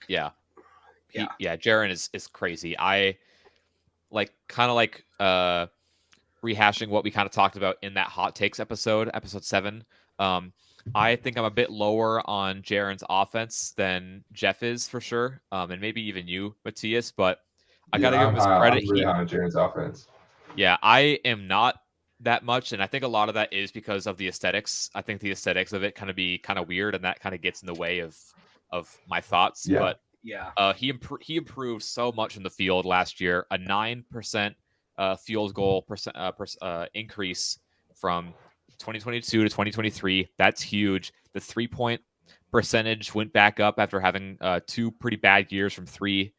Yeah. Jaren is crazy. I kind of rehashing what we kind of talked about in that hot takes episode 7. I think I'm a bit lower on Jaren's offense than Geoff is for sure, and maybe even you, Mattias. But I gotta give him his credit. I'm really high on Jaren's offense. Yeah, I am not that much, and I think a lot of that is because of the aesthetics. I think the aesthetics of it kind of weird, and that kind of gets in the way of my thoughts. Yeah. But he improved so much in the field last year. A 9% field goal increase from 2022 to 2023. That's huge. The 3-point percentage went back up after having 2 pretty bad years from 3.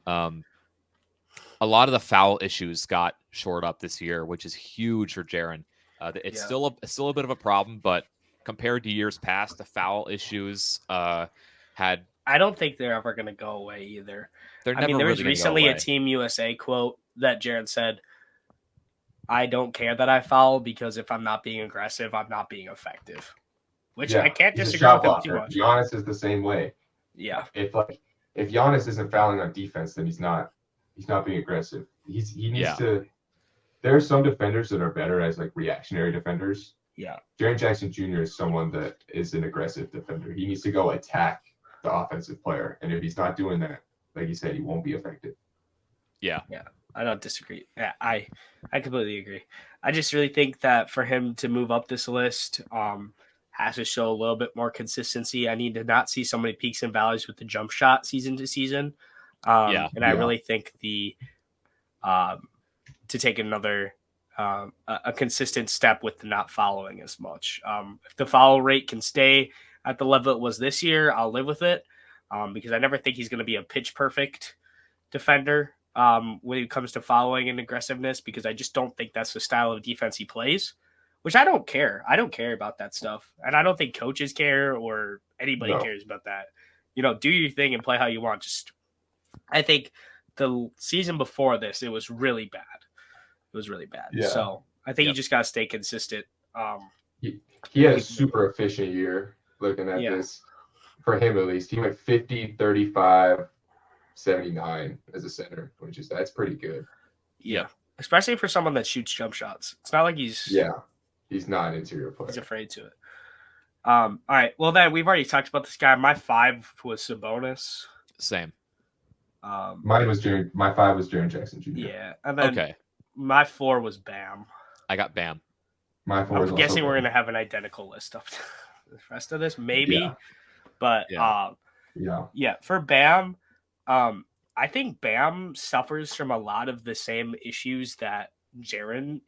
A lot of the foul issues got shored up this year, which is huge for Jaren. It's still a bit of a problem, but compared to years past, the foul issues had. I don't think they're ever going to go away either. There was recently a Team USA quote that Jaren said, "I don't care that I foul because if I'm not being aggressive, I'm not being effective." Which I can't disagree with him too much. Giannis is the same way. Yeah. If Giannis isn't fouling on defense, then he's not being aggressive. He needs to. There are some defenders that are better as reactionary defenders. Yeah. Jaren Jackson Jr. is someone that is an aggressive defender. He needs to go attack the offensive player, and if he's not doing that, like you said, he won't be effective. Yeah. I don't disagree. Yeah, I completely agree. I just really think that for him to move up this list, has to show a little bit more consistency. I need to not see so many peaks and valleys with the jump shot season to season. I really think to take another a consistent step with the not following as much. If the foul rate can stay at the level it was this year, I'll live with it, because I never think he's going to be a pitch perfect defender when it comes to following and aggressiveness, because I just don't think that's the style of defense he plays, which I don't care. I don't care about that stuff, and I don't think coaches care or anybody cares about that. Do your thing and play how you want. I think the season before this, it was really bad. It was really bad. Yeah. So I think you just got to stay consistent. He had a super efficient year looking at this. For him, at least, he went 50, 35, 79 as a center, that's pretty good. Yeah. Especially for someone that shoots jump shots. It's not like he's not an interior player. He's afraid to it. All right. Well, then we've already talked about this guy. My 5 was Sabonis. Same. My 5 was Jaren Jackson Jr. Yeah, and then my 4 was Bam. I got Bam. My 4 I'm guessing we're gonna have an identical list up to the rest of this, maybe. But for Bam, I think Bam suffers from a lot of the same issues that Jaren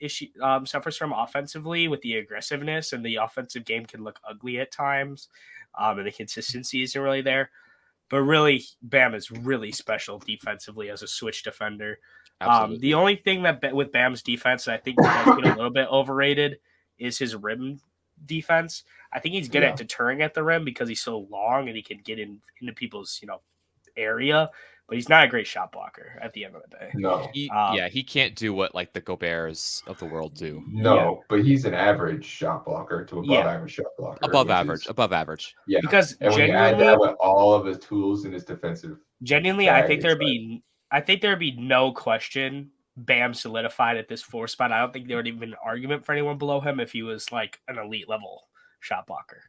suffers from offensively, with the aggressiveness, and the offensive game can look ugly at times, and the consistency isn't really there. But really, Bam is really special defensively as a switch defender. The only thing that with Bam's defense that I think has been a little bit overrated is his rim defense. I think he's good at deterring at the rim because he's so long and he can get into people's area. But he's not a great shot blocker at the end of the day. No. He can't do what like the Goberts of the world do. No, but he's an average shot blocker to above average shot blocker. Above average. Yeah. Because and when you add that with all of his tools in his defensive. Genuinely, I think there'd be no question Bam solidified at this 4 spot. I don't think there would even be an argument for anyone below him if he was like an elite level shot blocker.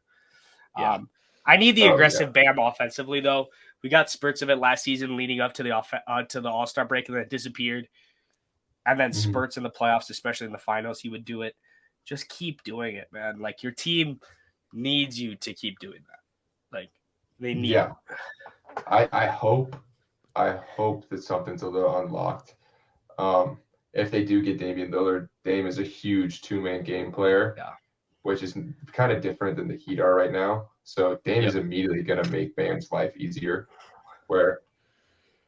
Yeah. I need the aggressive Bam offensively though. We got spurts of it last season leading up to the All-Star break, and then it disappeared. And then spurts in the playoffs, especially in the finals, he would do it. Just keep doing it, man. Like, your team needs you to keep doing that. Like, they need you. I hope that something's a little unlocked. If they do get Damian Lillard, Dame is a huge 2-man game player, which is kind of different than the Heat are right now. So Dame is immediately going to make Bam's life easier, where,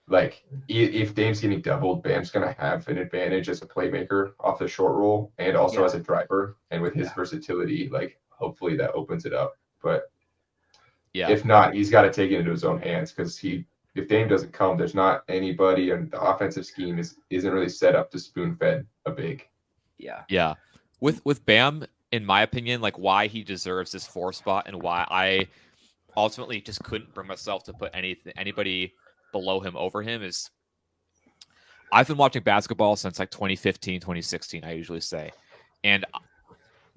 like, if Dame's getting doubled, Bam's going to have an advantage as a playmaker off the short roll and also as a driver. And with his versatility, like, hopefully that opens it up. But if not, he's got to take it into his own hands because if Dame doesn't come, there's not anybody, and the offensive scheme isn't really set up to spoon-fed a big. Yeah. With Bam, in my opinion, like why he deserves this 4 spot and why I ultimately just couldn't bring myself to put anybody below him over him is I've been watching basketball since like 2015, 2016, I usually say. And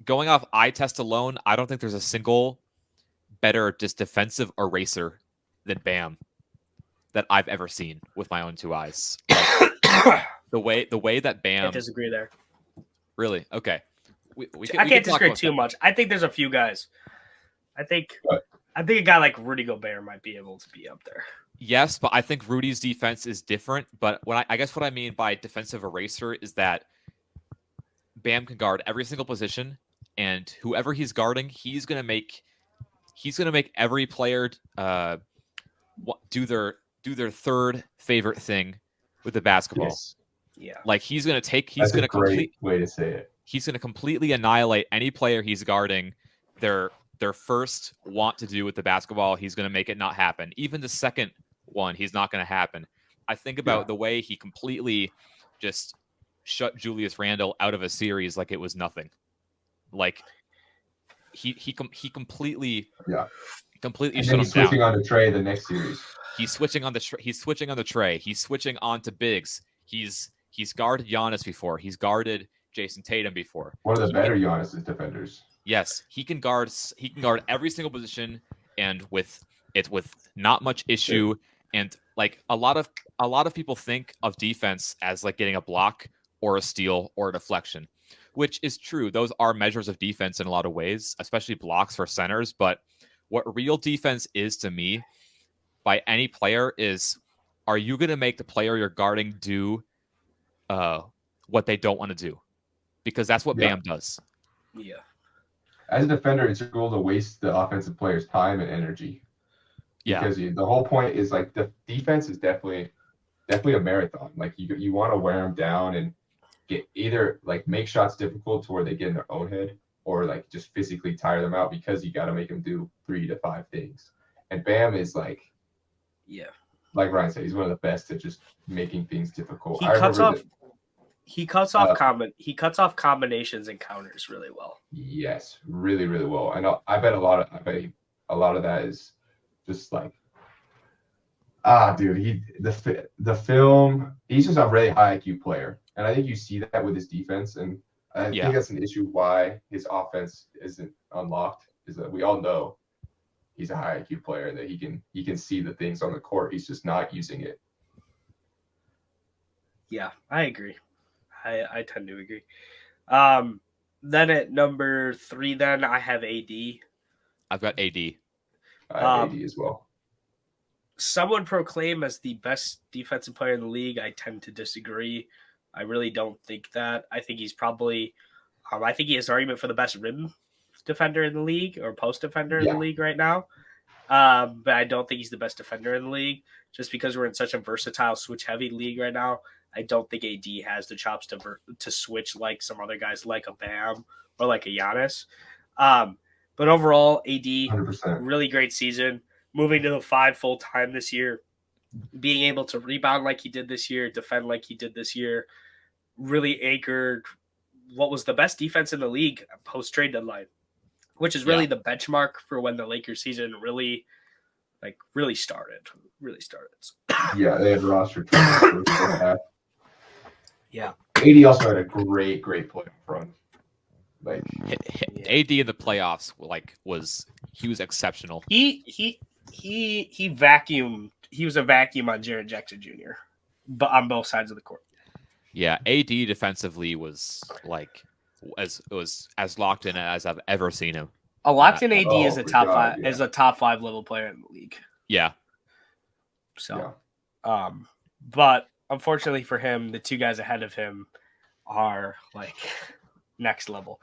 going off eye test alone, I don't think there's a single better just defensive eraser than Bam that I've ever seen with my own 2 eyes. Like, the way that Bam... I disagree there. Really? Okay. I can't disagree too much. I think there's a few guys. I think a guy like Rudy Gobert might be able to be up there. Yes, but I think Rudy's defense is different. But I guess what I mean by defensive eraser is that Bam can guard every single position, and whoever he's guarding, he's gonna make every player do their third favorite thing with the basketball. Yes. Yeah, like he's gonna way to say it. He's going to completely annihilate any player he's guarding. Their first want to do with the basketball, he's going to make it not happen. Even the second one, he's not going to happen. I think about the way he completely just shut Julius Randle out of a series like it was nothing. Like he completely and shut him down. He's switching on the Trey the next series. He's switching on the Trey. He's switching on to bigs. He's guarded Giannis before. He's guarded Jason Tatum before. One of the better Giannis defenders. Yes, he can guard every single position, and with not much issue. And like a lot of people think of defense as like getting a block or a steal or a deflection, which is true. Those are measures of defense in a lot of ways, especially blocks for centers. But what real defense is to me by any player is, are you going to make the player you're guarding do what they don't want to do? Because that's what Bam does. Yeah. As a defender, it's your goal to waste the offensive player's time and energy. Yeah. Because the whole point is like the defense is definitely a marathon. Like you want to wear them down and get either like make shots difficult to where they get in their own head, or like just physically tire them out because you got to make them do 3 to 5 things. And Bam is like Ryan said, he's one of the best at just making things difficult. He cuts off combinations and counters really well. Yes, really, really well. I bet a lot of that is just like, dude, the film. He's just a really high IQ player, and I think you see that with his defense. And I think that's an issue why his offense isn't unlocked. Is that we all know he's a high IQ player and that he can see the things on the court. He's just not using it. Yeah, I agree. I tend to agree. Then at number 3, then I have AD. I've got AD. I have AD as well. Someone proclaimed as the best defensive player in the league. I tend to disagree. I really don't think that. I think he's probably I think he has argument for the best rim defender in the league or post defender in the league right now. But I don't think he's the best defender in the league just because we're in such a versatile switch heavy league right now. I don't think AD has the chops to switch like some other guys like a Bam or like a Giannis. But overall, AD, 100%. Really great season. Moving to the 5 full time this year, being able to rebound like he did this year, defend like he did this year, really anchored what was the best defense in the league post trade deadline, which is really the benchmark for when the Lakers season really started. Yeah, they had roster half. Yeah. AD also had a great playoff run. Like AD in the playoffs, he was exceptional. He vacuumed. He was a vacuum on Jaren Jackson Jr. but on both sides of the court. Yeah, AD defensively was as locked in as I've ever seen him. A locked in AD is a top 5 is a top 5 level player in the league. Yeah. So, but unfortunately for him, the 2 guys ahead of him are like next level.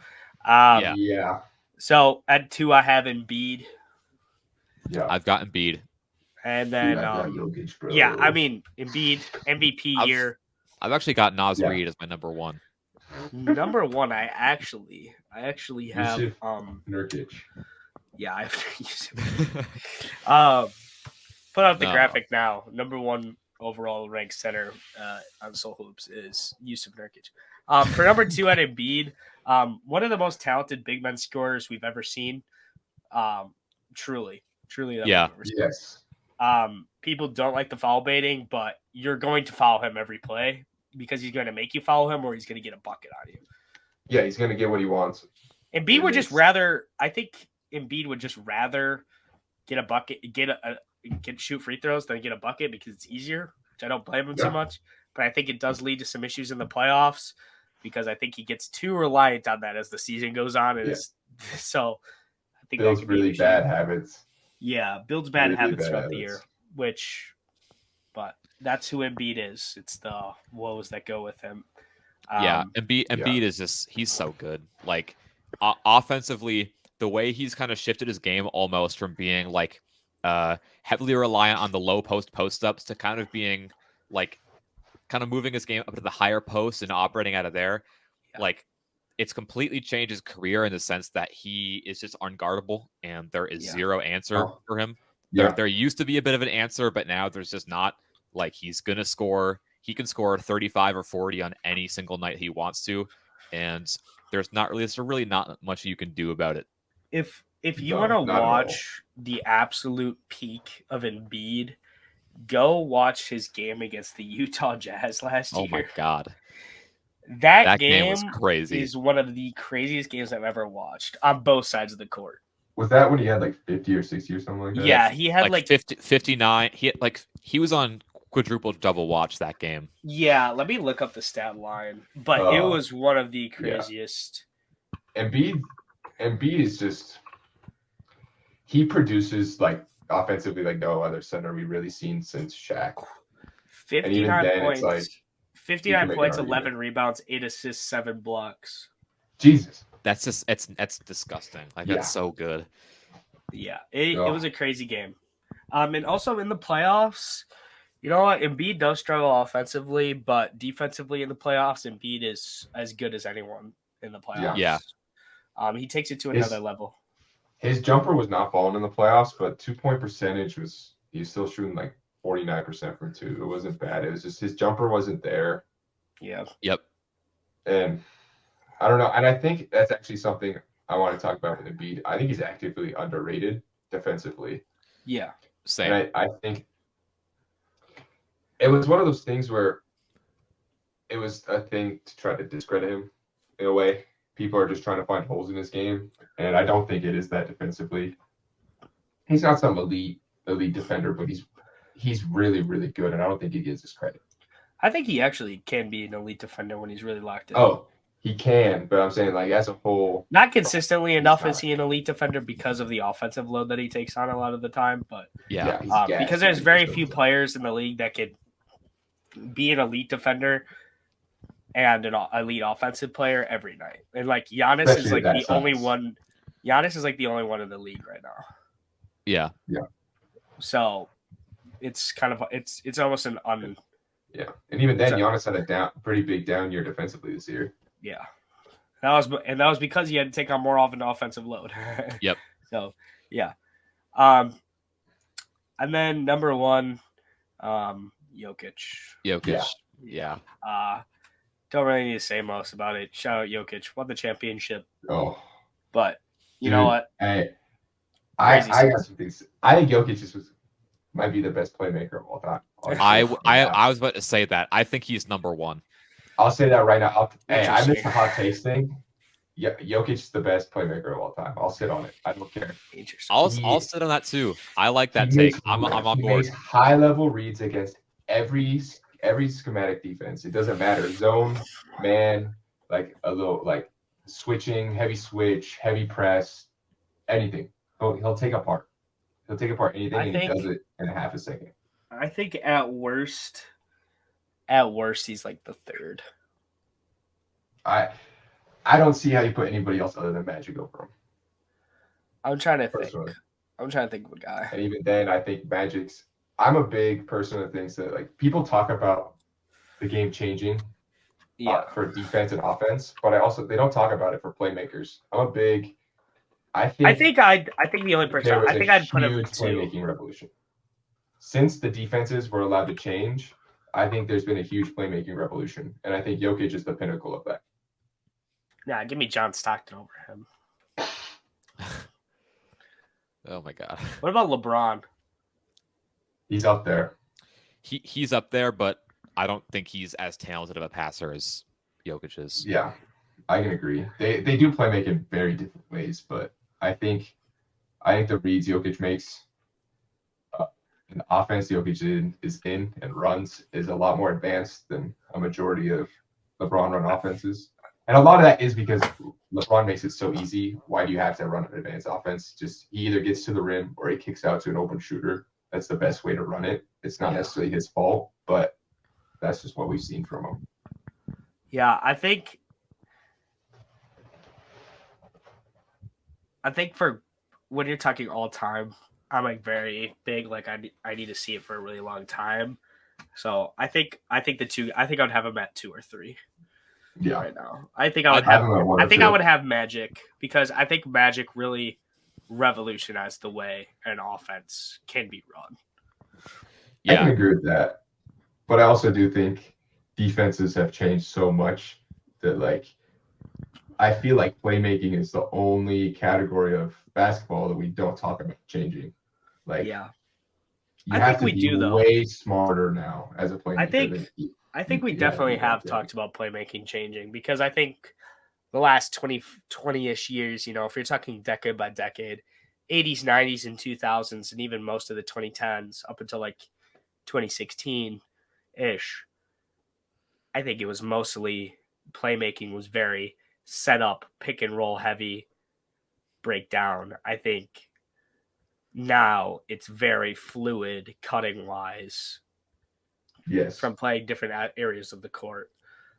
So at 2, I have Embiid. Yeah, I've got Embiid. And then, I mean, Embiid MVP year. I've actually got Naz Reid as my number 1. Number 1, I actually have Nurkic. Yeah, I have Yusuf. Put out the graphic now. Number 1 overall ranked center on Soul Hoops is Yusuf Nurkic. For number 2 at Embiid, one of the most talented big men scorers we've ever seen. Truly. Yes. People don't like the foul baiting, but you're going to foul him every play because he's going to make you foul him or he's going to get a bucket on you. Yeah, he's going to get what he wants. Embiid would just rather get a bucket, shoot free throws than get a bucket because it's easier, which I don't blame him too much. But I think it does lead to some issues in the playoffs because I think he gets too reliant on that as the season goes on. And so I think builds really bad habits. Yeah, builds bad habits throughout the year, but that's who Embiid is. It's the woes that go with him. Embiid is just, he's so good. Like offensively, the way he's kind of shifted his game almost from being like heavily reliant on the low post ups to kind of being like kind of moving his game up to the higher post and operating out of there. Like it's completely changed his career in the sense that he is just unguardable and there is zero answer for him. There used to be a bit of an answer, but now there's just not. Like he's going to score. He can score 35 or 40 on any single night he wants to. And there's really not much you can do about it. If you want to watch the absolute peak of Embiid, go watch his game against the Utah Jazz last year. Oh my God. That game was crazy. Is one of the craziest games I've ever watched on both sides of the court. Was that when he had like 50 or 60 or something like that? Yeah, he had like 50, 59. He was on quadruple double watch that game. Yeah, let me look up the stat line. But it was one of the craziest. Embiid is just, he produces like offensively like no other center we've really seen since Shaq. 59 points. 59 points, 11 rebounds, 8 assists, 7 blocks. Jesus. That's just it's disgusting. Like that's so good. Yeah, it was a crazy game. And also in the playoffs, you know what? Embiid does struggle offensively, but defensively in the playoffs, Embiid is as good as anyone in the playoffs. He takes it to His- another level. His jumper was not falling in the playoffs, but 2-point percentage he's still shooting like 49% from 2. It wasn't bad. It was just his jumper wasn't there. Yeah. Yep. And I don't know. And I think that's actually something I want to talk about with Embiid. I think he's actively underrated defensively. Yeah. Same. And I think it was one of those things where it was a thing to try to discredit him in a way. People are just trying to find holes in his game, and I don't think it is that defensively. He's not some elite defender, but he's really, really good, and I don't think he gets his credit. I think he actually can be an elite defender when he's really locked in. Oh, he can, but I'm saying like as a whole, not consistently enough is he an elite defender because of the offensive load that he takes on a lot of the time, but Yeah. he's gassed. because there's very few players in the league that could be an elite defender and an elite offensive player every night. And like Giannis Especially is like that the size. only one. Giannis is like the only one in the league right now. Yeah. So it's kind of it's almost an Yeah, and even then, So- Giannis had a pretty big down year defensively this year. yeah. That was because he had to take on more of an offensive load. Yep. So yeah. And then number 1, Jokic. Jokic. Yeah. Don't really need to say most about it. Shout out Jokic, won the championship. Oh, But you dude, know what? I Crazy got some things. I think Jokic might be the best playmaker of all time. I was about to say that. I think he's number 1. I'll say that right now. I missed Interesting. the hot taste thing. Yeah, Jokic is the best playmaker of all time. I'll sit on it. I don't care. Interesting. I'll sit on that too. I like that He take. makes- I'm on he board. makes high-level reads against every schematic defense. It doesn't matter. Zone, man, like a little like switching, heavy switch, heavy press, anything. He'll take apart. He'll take apart anything, and he does it in a half a second. I think at worst he's like the 3rd. I don't see how you put anybody else other than Magic over him. I'm trying to think. Personally. I'm trying to think of a guy. And even then, I think Magic's. I'm a big person that thinks that like people talk about the game changing Yeah. for defense and offense, but they don't talk about it for playmakers. I think the only person there was I'd put him huge at 2. playmaking revolution. Since the defenses were allowed to change, I think there's been a huge playmaking revolution, and I think Jokic is the pinnacle of that. Nah, give me John Stockton over him. Oh my god. What about LeBron? He's up there. He's up there, but I don't think he's as talented of a passer as Jokic is. Yeah, I can agree. They do play make in very different ways, but I think the reads Jokic makes, in the offense Jokic is in and runs is a lot more advanced than a majority of LeBron run offenses. And a lot of that is because LeBron makes it so easy. Why do you have to run an advanced offense? Just he either gets to the rim or he kicks out to an open shooter. That's the best way to run it. It's not necessarily his fault, but that's just what we've seen from him. Yeah, I think for when you're talking all time, I'm like very big. Like I need to see it for a really long time. So I think I'd have him at 2 or 3. Yeah. Right now, I think I would have have Magic because I think Magic really revolutionized the way an offense can be run. I can Yeah. agree with that. But I also do think defenses have changed so much that like I feel like playmaking is the only category of basketball that we don't talk about changing. Like Yeah, you I have think to we be do, though. way smarter now as a playmaker. I think we Yeah, definitely yeah, have yeah. talked about playmaking changing because I think the last 20-ish years, you know, if you're talking decade by decade, 80s, 90s, and 2000s, and even most of the 2010s up until like 2016-ish, I think it was mostly playmaking was very set up, pick and roll heavy, breakdown. I think now it's very fluid, cutting wise, Yes. from playing different areas of the court.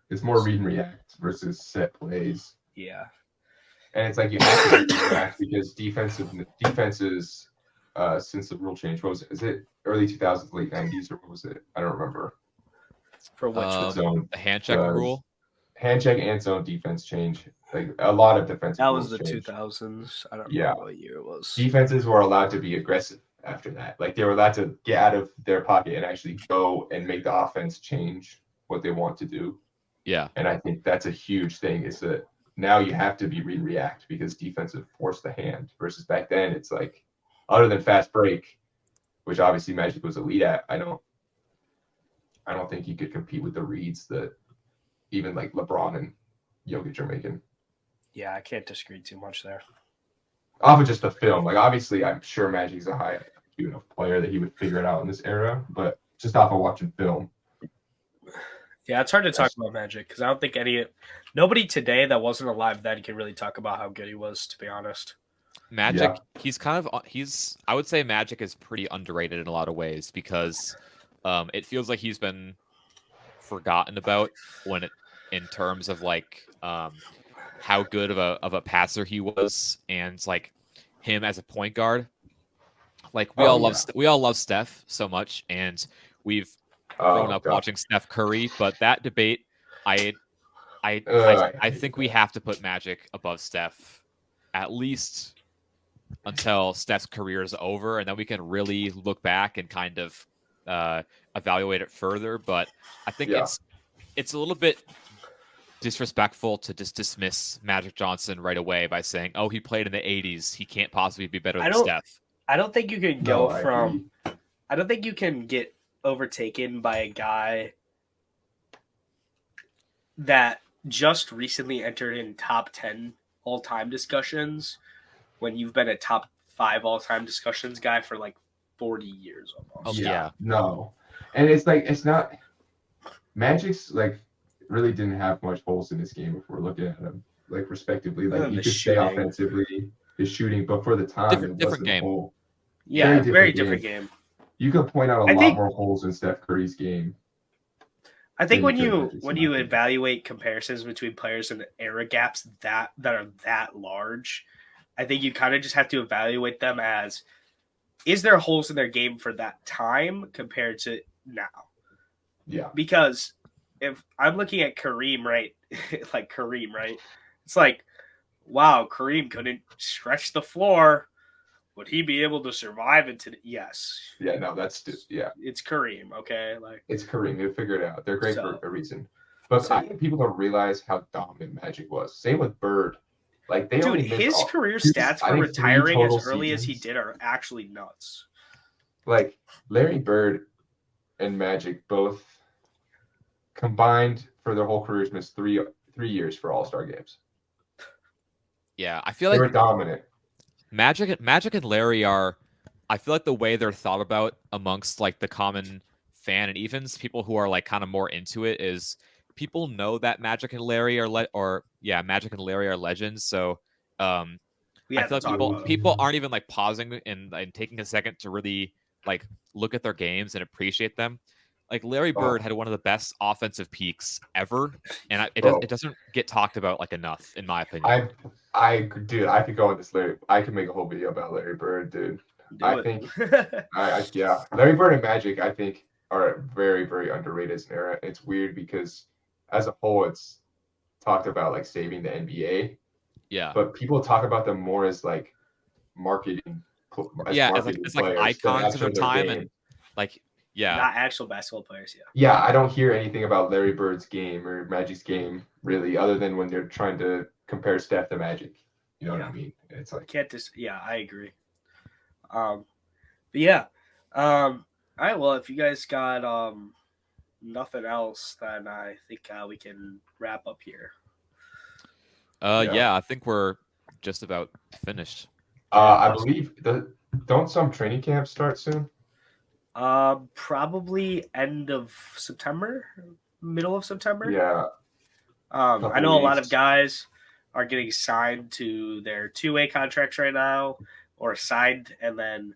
It's more read and react versus set plays. Yeah. And it's like you have to read and react because defenses since the rule change, what was it? Is it early 2000s, late 90s, or what was it? I don't remember. For which Um, was Zone. The hand check rule. hand check and zone defense change. Like a lot of defensive That was rules the change. 2000s. I don't Yeah. remember what year it was. Defenses were allowed to be aggressive after that. Like they were allowed to get out of their pocket and actually go and make the offense change what they want to do. Yeah. And I think that's a huge thing is that now you have to be react because defensive force the hand versus back then it's like other than fast break, which obviously Magic was elite at, I don't think you could compete with the reads that even like LeBron and Jokic are making. Yeah, I can't disagree too much there. Off of just the film, like obviously I'm sure Magic's a high IQ enough player that he would figure it out in this era, but just off of watching film. Yeah, it's hard to talk about Magic because I don't think nobody today that wasn't alive then can really talk about how good he was, to be honest. Magic, I would say Magic is pretty underrated in a lot of ways because it feels like he's been forgotten about in terms of like how good of a passer he was and like him as a point guard. Like we all love Steph so much, and we've grown up watching Steph Curry. But that debate, I think we have to put Magic above Steph, at least until Steph's career is over, and then we can really look back and kind of evaluate it further. But I think it's a little bit disrespectful to just dismiss Magic Johnson right away by saying, "Oh, he played in the '80s. He can't possibly be better than Steph." I don't think you can I don't think you can get overtaken by a guy that just recently entered in top 10 all-time discussions when you've been a top 5 all-time discussions guy for like 40 years almost. Yeah. No. And it's like it's not Magic's like really didn't have much holes in his game if we're looking at him like respectively. Like he could stay offensively, his shooting, but for the time different game. Whole. Yeah, very different game. You can point out a lot more holes in Steph Curry's game. I think when you evaluate comparisons between players and era gaps that are that large, I think you kind of just have to evaluate them as, is there holes in their game for that time compared to now? Yeah. Because if I'm looking at Kareem, right? It's like, wow, Kareem couldn't stretch the floor. Would he be able to survive into yes? Yeah, no, that's It's Kareem, okay? Like it's Kareem. He'll figure it out. They're great for a reason. But I think people don't realize how dominant Magic was. Same with Bird. Like his career stats for retiring as early as he did are actually nuts. Like Larry Bird and Magic both combined for their whole careers missed 3 years for All-Star games. Yeah, I feel like they were dominant. Magic and Larry are, I feel like the way they're thought about amongst like the common fan and even people who are like kind of more into it is people know that Magic and Larry are legends. So I feel like people aren't even like pausing and taking a second to really like look at their games and appreciate them. Like Larry Bird had one of the best offensive peaks ever, and it doesn't get talked about like enough, in my opinion. I could go on this Larry. I could make a whole video about Larry Bird, dude. Larry Bird and Magic, I think, are very, very underrated as an era. It's weird because as a whole, it's talked about like saving the NBA. Yeah. But people talk about them more as like marketing. As like icons of their time and like. Yeah, not actual basketball players. Yeah, I don't hear anything about Larry Bird's game or Magic's game really, other than when they're trying to compare Steph to Magic. You know what I mean? It's like I agree. But yeah. All right. Well, if you guys got nothing else, then I think we can wrap up here. Yeah, I think we're just about finished. I believe don't some training camps start soon? Probably end of September, middle of September. Yeah. I know a lot of guys are getting signed to their 2-way contracts right now, or signed and then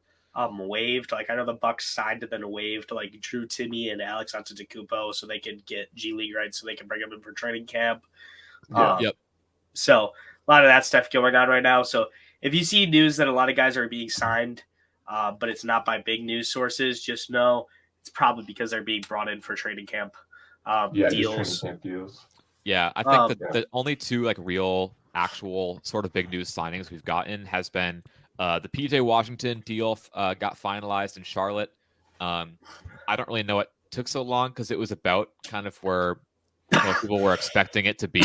waived. Like I know the Bucks signed and then waived like Drew Timme and Alex Antetokounmpo so they could get G League rights so they can bring them in for training camp. Yep. So a lot of that stuff going on right now. So if you see news that a lot of guys are being signed, but it's not by big news sources, just know it's probably because they're being brought in for training camp deals. Training camp deals. Yeah, I think that Yeah. the only two like real, actual sort of big news signings we've gotten has been the PJ Washington deal got finalized in Charlotte. I don't really know what took so long because it was about kind of where most people were expecting it to be.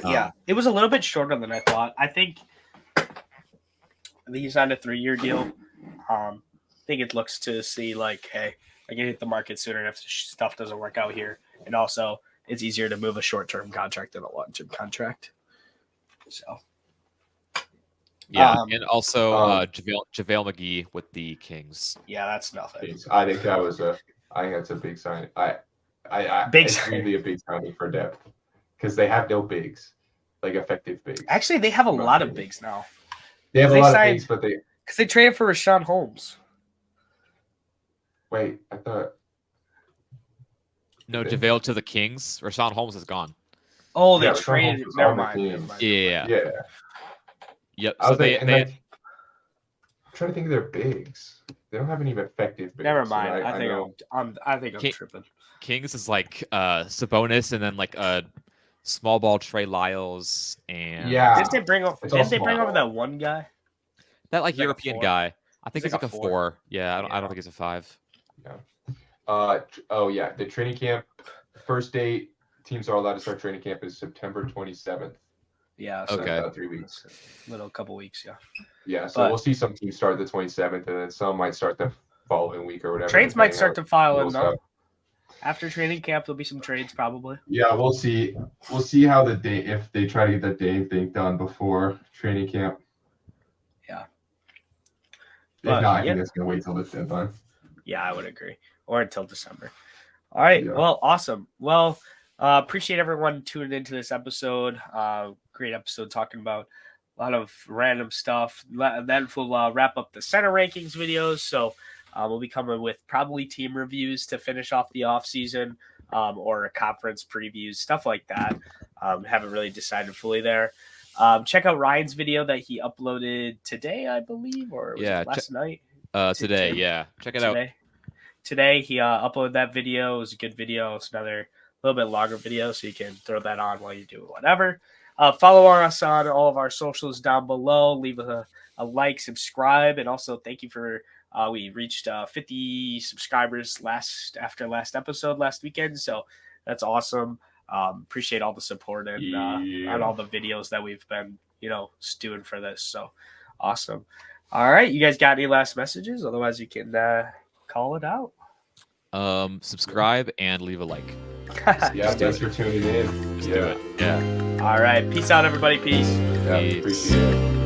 Yeah, it was a little bit shorter than I thought. I think he signed a 3-year deal. I think it looks to see like, hey, I can hit the market sooner if stuff doesn't work out here, and also it's easier to move a short-term contract than a long-term contract. So, Yeah, and also JaVale McGee with the Kings. Yeah, that's nothing. I think that's a big sign. It's really a big signing for depth because they have no bigs, like effective bigs. Actually, they have a lot of bigs now. They have a lot of bigs, but because they traded for Rashawn Holmes. Wait, I thought. No, JaVale to the Kings. Rashawn Holmes is gone. Oh, they traded. Never mind. Yeah. Yep. So I'm trying to think of their bigs. They don't have any effective bigs. Never mind. I think I'm tripping. Kings is like Sabonis and then like small ball Trey Lyles and Didn't they bring over that one guy? That like European guy. I think he's like a 4. Yeah, I don't think he's a 5. Yeah. The training camp first date teams are allowed to start training camp is September 27th. Yeah. So okay. About 3 weeks. Couple weeks. Yeah. Yeah. So we'll see some teams start the 27th, and then some might start the following week or whatever. Trades might start to file in though. After training camp, there'll be some trades probably. Yeah, we'll see. We'll see how if they try to get the Dame thing done before training camp. Yeah. If not, I think it's gonna wait till the deadline. Yeah, I would agree. Or until December. All right. Yeah. Well, awesome. Well, appreciate everyone tuning into this episode. Great episode talking about a lot of random stuff. Then we'll wrap up the center rankings videos. So we'll be coming with probably team reviews to finish off the off season, or a conference previews, stuff like that. Haven't really decided fully there. Check out Ryan's video that he uploaded today, I believe, or was it last night? Today, yeah. Check it out. Today he uploaded that video. It was a good video. It's another little bit longer video, so you can throw that on while you do whatever. Follow us on all of our socials down below. Leave a like, subscribe, and also thank you for we reached 50 subscribers after last episode last weekend, so that's awesome. Appreciate all the support and on all the videos that we've been doing for this. So awesome. All right, you guys got any last messages? Otherwise, you can call it out. Subscribe and leave a like. Yeah, thanks for tuning in. Just do it. Yeah. All right. Peace out, everybody. Peace. Yeah, appreciate it.